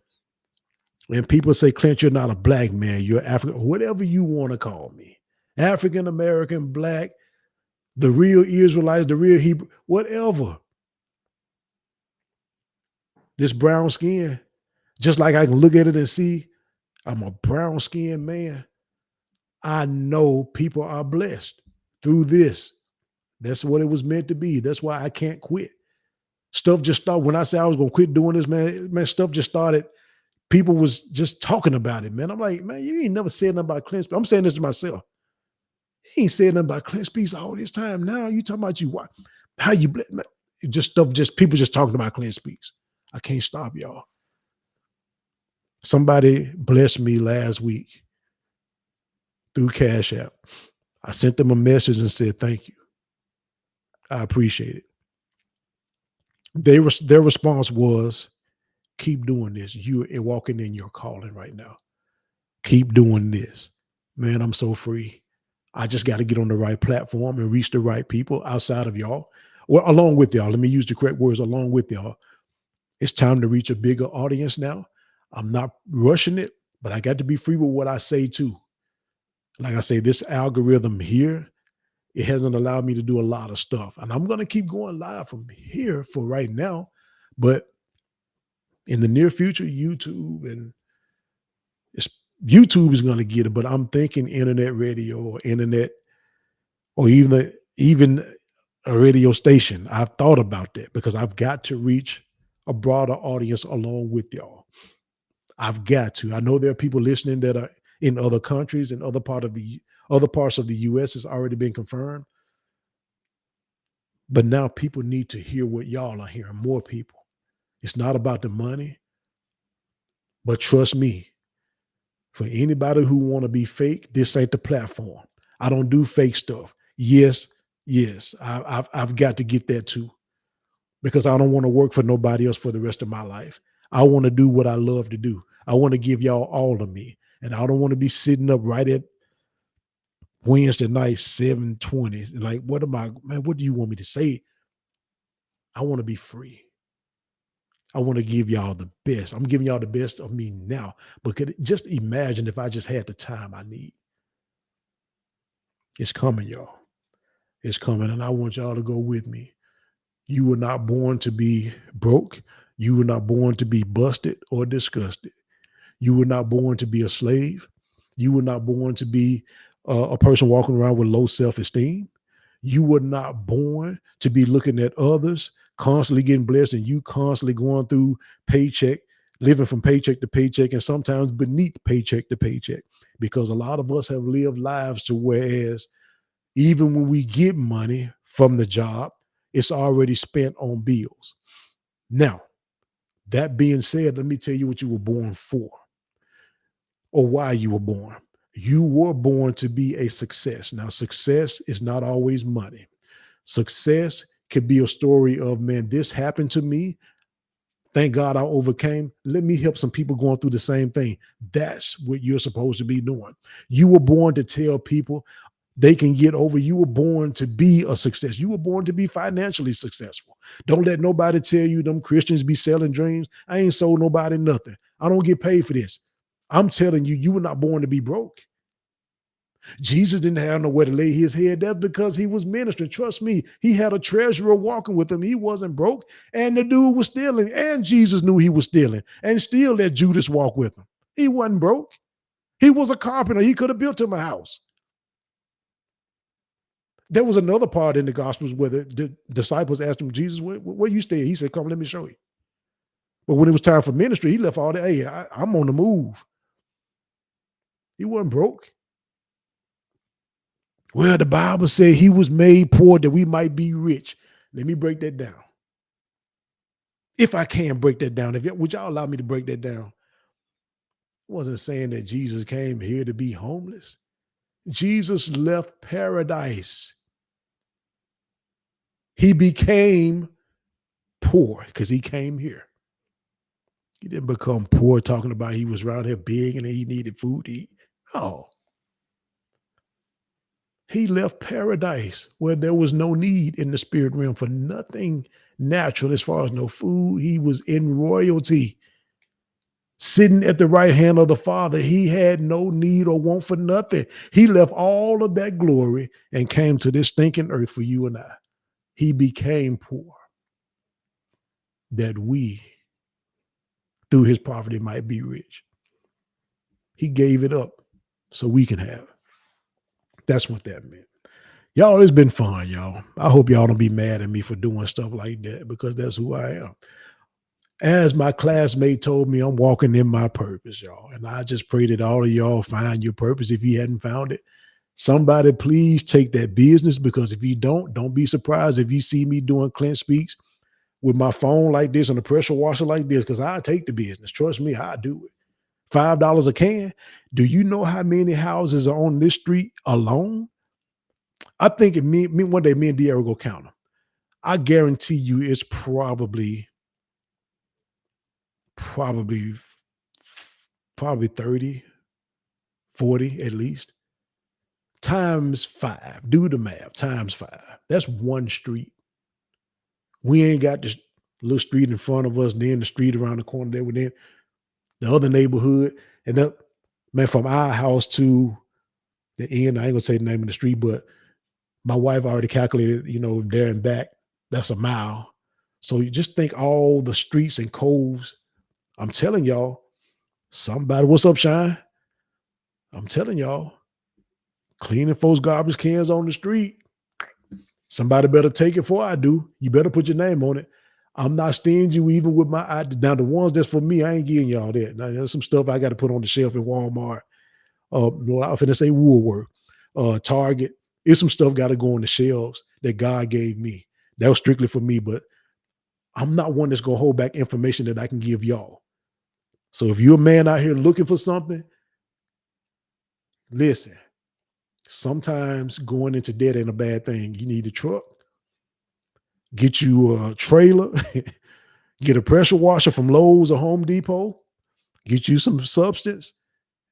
and people say, Clint, you're not a black man, you're African, whatever you want to call me, African American, black, the real Israelites, the real Hebrew, whatever. This brown skin, just like I can look at it and see I'm a brown skinned man, I know people are blessed through this. That's what it was meant to be. That's why I can't quit. Stuff just started. When I said I was going to quit doing this, man, stuff just started. People was just talking about it, man. I'm like, man, you ain't never said nothing about Clint Speaks. I'm saying this to myself. You ain't said nothing about Clint Speaks all this time. Now you talking about how you bless, man. Just stuff, just people just talking about Clint Speaks. I can't stop y'all. Somebody blessed me last week through Cash App. I sent them a message and said, thank you. I appreciate it. Their response was, keep doing this. You're walking in your calling right now. Keep doing this. Man, I'm so free. I just got to get on the right platform and reach the right people outside of y'all. Well, along with y'all. Let me use the correct words, along with y'all. It's time to reach a bigger audience now. I'm not rushing it, but I got to be free with what I say too. Like I say, this algorithm here, it hasn't allowed me to do a lot of stuff. And I'm going to keep going live from here for right now. But in the near future, YouTube is going to get it. But I'm thinking internet radio or internet or even a radio station. I've thought about that because I've got to reach a broader audience along with y'all. I've got to. I know there are people listening that are in other countries and other parts of the U.S. has already been confirmed. But now people need to hear what y'all are hearing, more people. It's not about the money, but trust me, for anybody who want to be fake, this ain't the platform. I don't do fake stuff. Yes, I've got to get that too, because I don't want to work for nobody else for the rest of my life. I want to do what I love to do. I want to give y'all all of me, and I don't want to be sitting up right at Wednesday night, 7:20. Like, what do you want me to say? I want to be free. I want to give y'all the best. I'm giving y'all the best of me now. But just imagine if I just had the time I need. It's coming, y'all. It's coming. And I want y'all to go with me. You were not born to be broke. You were not born to be busted or disgusted. You were not born to be a slave. You were not born to be a person walking around with low self-esteem. You were not born to be looking at others constantly getting blessed and you constantly going through paycheck, living from paycheck to paycheck, and sometimes beneath paycheck to paycheck, because a lot of us have lived lives to whereas even when we get money from the job, it's already spent on bills. Now, that being said, let me tell you what you were born for or why you were born. You were born to be a success. Now, success is not always money. Success could be a story of, man, this happened to me. Thank God I overcame. Let me help some people going through the same thing. That's what you're supposed to be doing. You were born to tell people they can get over. You were born to be a success. You were born to be financially successful. Don't let nobody tell you them Christians be selling dreams. I ain't sold nobody nothing. I don't get paid for this. I'm telling you, you were not born to be broke. Jesus didn't have nowhere to lay his head. That's because he was ministering. Trust me, he had a treasurer walking with him. He wasn't broke, and the dude was stealing, and Jesus knew he was stealing, and still let Judas walk with him. He wasn't broke. He was a carpenter. He could have built him a house. There was another part in the Gospels where the disciples asked him, Jesus, where you stay? He said, come, let me show you. But when it was time for ministry, he left all that. Hey, I'm on the move. He wasn't broke. Well, the Bible said he was made poor that we might be rich. Let me break that down. If I can break that down, would y'all allow me to break that down? I wasn't saying that Jesus came here to be homeless. Jesus left paradise. He became poor because he came here. He didn't become poor talking about he was around here big and he needed food to eat. No. He left paradise where there was no need in the spirit realm for nothing natural as far as no food. He was in royalty, sitting at the right hand of the Father. He had no need or want for nothing. He left all of that glory and came to this stinking earth for you and I. He became poor that we, through his poverty, might be rich. He gave it up so we can have it. That's what that meant. Y'all, it's been fun, y'all. I hope y'all don't be mad at me for doing stuff like that because that's who I am. As my classmate told me, I'm walking in my purpose, y'all. And I just pray that all of y'all find your purpose if you hadn't found it. Somebody please take that business, because if you don't be surprised if you see me doing Clint Speaks with my phone like this and a pressure washer like this, because I take the business. Trust me, I do it. $5 a can. Do you know how many houses are on this street alone? I think one day me and De'Ara go count them. I guarantee you it's probably 30, 40 at least. Times 5. Do the math. Times 5. That's one street. We ain't got this little street in front of us, then the street around the corner there within the other neighborhood. And then, man, from our house to the end, I ain't gonna say the name of the street, but my wife already calculated, there and back, that's a mile. So you just think all the streets and coves. I'm telling y'all, what's up, Shine? I'm telling y'all, cleaning folks' garbage cans on the street. Somebody better take it before I do. You better put your name on it. I'm not stingy even with my, now the ones that's for me, I ain't giving y'all that. Now there's some stuff I got to put on the shelf in Walmart. I'm finna say Woolworth, Target. It's some stuff got to go on the shelves that God gave me. That was strictly for me, but I'm not one that's going to hold back information that I can give y'all. So if you're a man out here looking for something, listen, sometimes going into debt ain't a bad thing. You need a truck, get you a trailer, get a pressure washer from Lowe's or Home Depot, get you some substance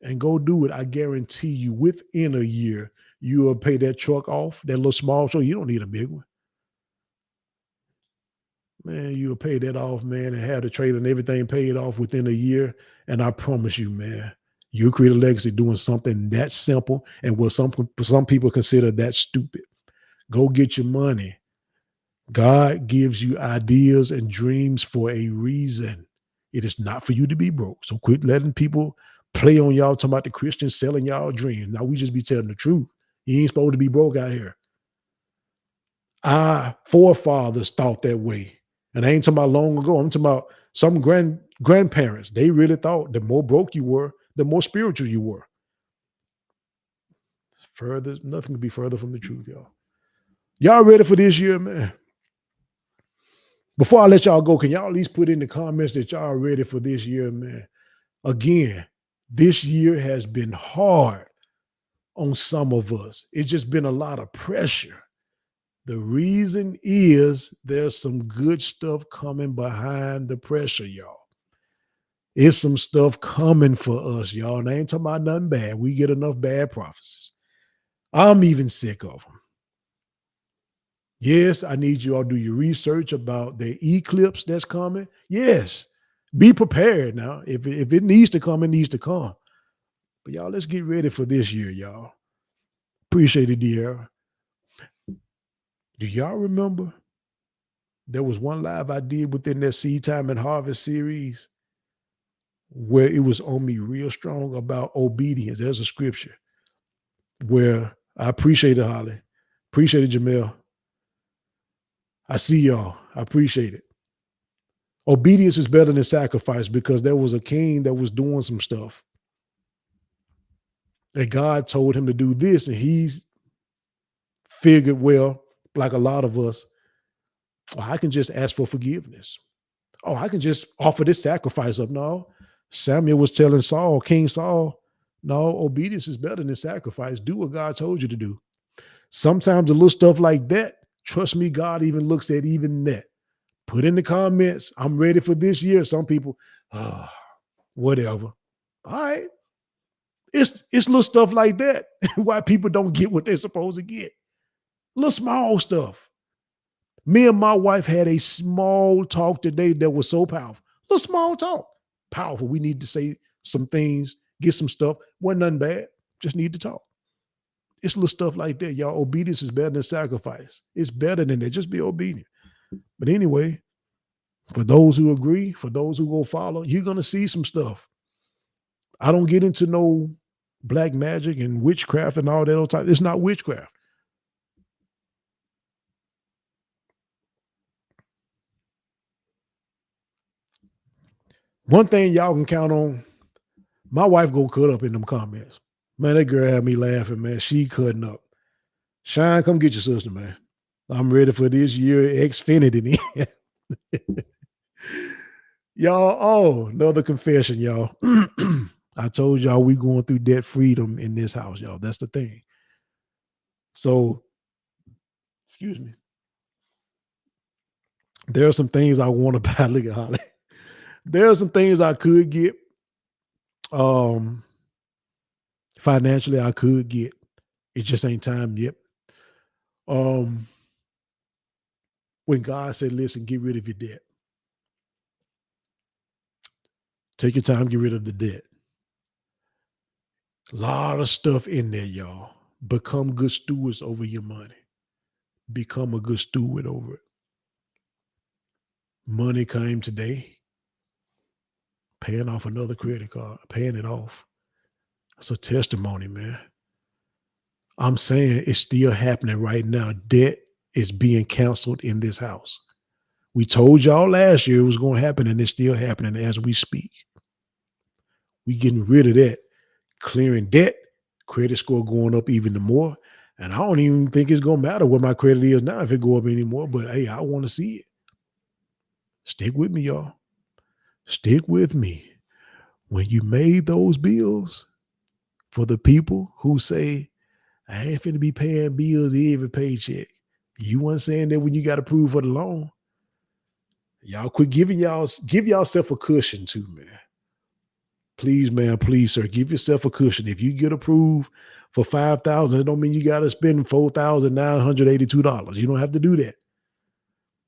and go do it. I guarantee you within a year, you will pay that truck off, that little small truck. You don't need a big one. Man, you'll pay that off, man, and have the trailer and everything paid off within a year. And I promise you, man, you'll create a legacy doing something that simple and what some people consider that stupid. Go get your money. God gives you ideas and dreams for a reason. It is not for you to be broke. So quit letting people play on y'all talking about the Christians selling y'all dreams. Now we just be telling the truth. You ain't supposed to be broke out here. Our forefathers thought that way. And I ain't talking about long ago. I'm talking about some grandparents. They really thought the more broke you were, the more spiritual you were. Nothing could be further from the truth, y'all. Y'all ready for this year, man? Before I let y'all go, can y'all at least put in the comments that y'all ready for this year, man? Again, this year has been hard on some of us. It's just been a lot of pressure. The reason is there's some good stuff coming behind the pressure, y'all. It's some stuff coming for us, y'all. And I ain't talking about nothing bad. We get enough bad prophecies. I'm even sick of them. Yes, I need you all to do your research about the eclipse that's coming. Yes, be prepared now. If it needs to come, it needs to come. But y'all, let's get ready for this year, y'all. Appreciate it, dear. Do y'all remember there was one live I did within that Seed Time and Harvest series where it was on me real strong about obedience? There's a scripture where I appreciate it, Holly. Appreciate it, Jamel. I see y'all. I appreciate it. Obedience is better than sacrifice because there was a king that was doing some stuff. And God told him to do this, and he's figured, well, like a lot of us, "Oh, I can just ask for forgiveness. Oh, I can just offer this sacrifice up." No, Samuel was telling Saul, King Saul, no, obedience is better than sacrifice. Do what God told you to do. Sometimes the little stuff like that, trust me, God even looks at even that. Put in the comments, I'm ready for this year. Some people, oh, whatever. All right. It's little stuff like that. Why people don't get what they're supposed to get. Little small stuff. Me and my wife had a small talk today that was so powerful. Little small talk. Powerful. We need to say some things, get some stuff. Wasn't nothing bad. Just need to talk. It's little stuff like that. Y'all, obedience is better than sacrifice. It's better than that. Just be obedient. But anyway, for those who agree, for those who go follow, you're going to see some stuff. I don't get into no black magic and witchcraft and all that other type. It's not witchcraft. One thing y'all can count on, my wife go cut up in them comments. Man, that girl had me laughing, man. She cutting up. Shine, come get your sister, man. I'm ready for this year Xfinity. Y'all, oh, another confession, y'all. I told y'all we going through debt freedom in this house, y'all. That's the thing. So, excuse me. There are some things I want to buy. Look at Holly. There are some things I could get. Financially, I could get. It just ain't time yet. When God said, listen, get rid of your debt. Take your time, get rid of the debt. A lot of stuff in there, y'all. Become good stewards over your money. Become a good steward over it. Money came today. Paying off another credit card, paying it off. That's a testimony, man. I'm saying it's still happening right now. Debt is being canceled in this house. We told y'all last year it was going to happen, and it's still happening as we speak. We getting rid of that. Clearing debt, credit score going up even more. And I don't even think it's going to matter what my credit is now if it go up anymore. But hey, I want to see it. Stick with me, y'all. Stick with me. When you made those bills, for the people who say, I ain't finna be paying bills every paycheck. You weren't saying that when you got approved for the loan. Y'all quit give yourself a cushion too, man. Please, man, please, sir, give yourself a cushion. If you get approved for $5,000, it don't mean you got to spend $4,982. You don't have to do that.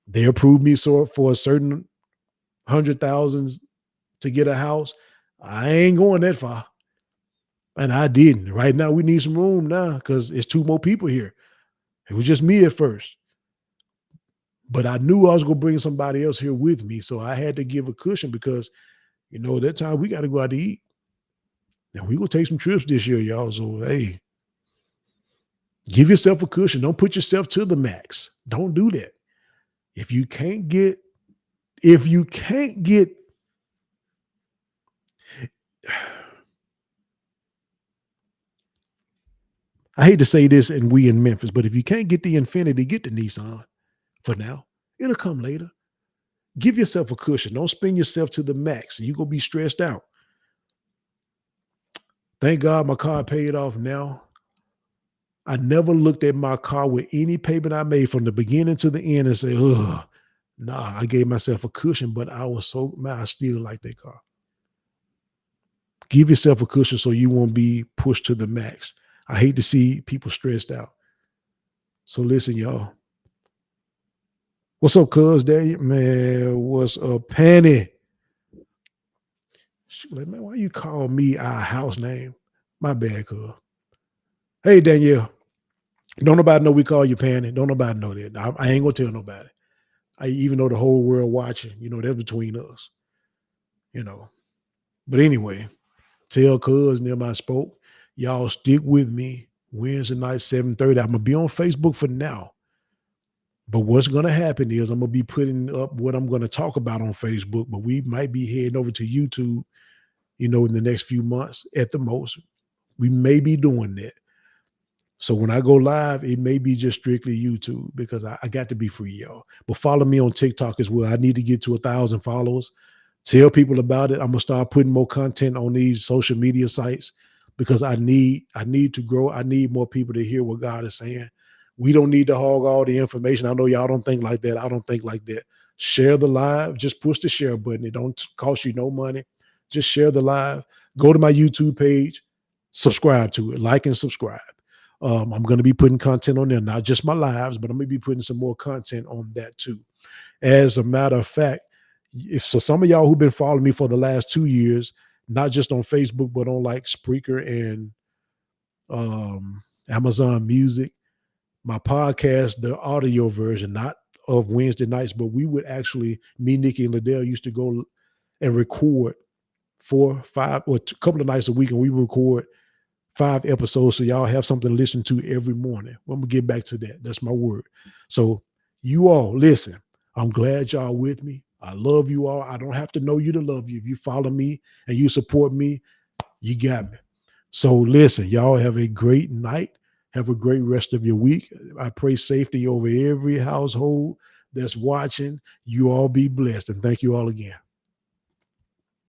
They approved me for a certain 100,000 to get a house. I ain't going that far. And I didn't. Right now, we need some room now because it's 2 more people here. It was just me at first. But I knew I was going to bring somebody else here with me. So I had to give a cushion because, that time we got to go out to eat. And we're going to take some trips this year, y'all. So, hey, give yourself a cushion. Don't put yourself to the max. Don't do that. If you can't get, I hate to say this and we in Memphis, but if you can't get the Infiniti, get the Nissan for now. It'll come later. Give yourself a cushion. Don't spin yourself to the max. You're going to be stressed out. Thank God my car paid off now. I never looked at my car with any payment I made from the beginning to the end and say, ugh, nah, I gave myself a cushion, but I still like that car. Give yourself a cushion so you won't be pushed to the max. I hate to see people stressed out. So listen, y'all. What's up, cuz, Daniel? Man, what's up, Penny? Like, man, why you call me our house name? My bad, cuz. Hey, Danielle. Don't nobody know we call you Penny. Don't nobody know that. I ain't gonna tell nobody. Even though the whole world watching, that's between us. But anyway, tell cuz Nehemiah spoke. Y'all stick with me. Wednesday night, 7:30. I'm gonna be on Facebook for now. But what's gonna happen is I'm gonna be putting up what I'm gonna talk about on Facebook, but we might be heading over to YouTube, in the next few months at the most. We may be doing that. So when I go live, it may be just strictly YouTube because I got to be free, y'all. But follow me on TikTok as well. I need to get to 1,000 followers. Tell people about it. I'm gonna start putting more content on these social media sites because I need to grow. I need more people to hear what God is saying. We don't need to hog all the information. I know y'all don't think like that. I don't think like that. Share the live. Just push the share button. It don't cost you no money. Just share the live. Go to my YouTube page. Subscribe to it. Like and subscribe. I'm going to be putting content on there, not just my lives, but I'm going to be putting some more content on that too. As a matter of fact, if so, some of y'all who've been following me for the last 2 years, not just on Facebook, but on like Spreaker and Amazon Music, my podcast, the audio version, not of Wednesday nights, but we would actually, me, Nikki, and Liddell used to go and record 4, 5, or a couple of nights a week, and we record 5 episodes so y'all have something to listen to every morning. I'm gonna get back to that. That's my word. So you all listen. I'm glad y'all with me. I love you all. I don't have to know you to love you. If you follow me and you support me, you got me. So listen, y'all have a great night. Have a great rest of your week. I pray safety over every household that's watching. You all be blessed. And thank you all again.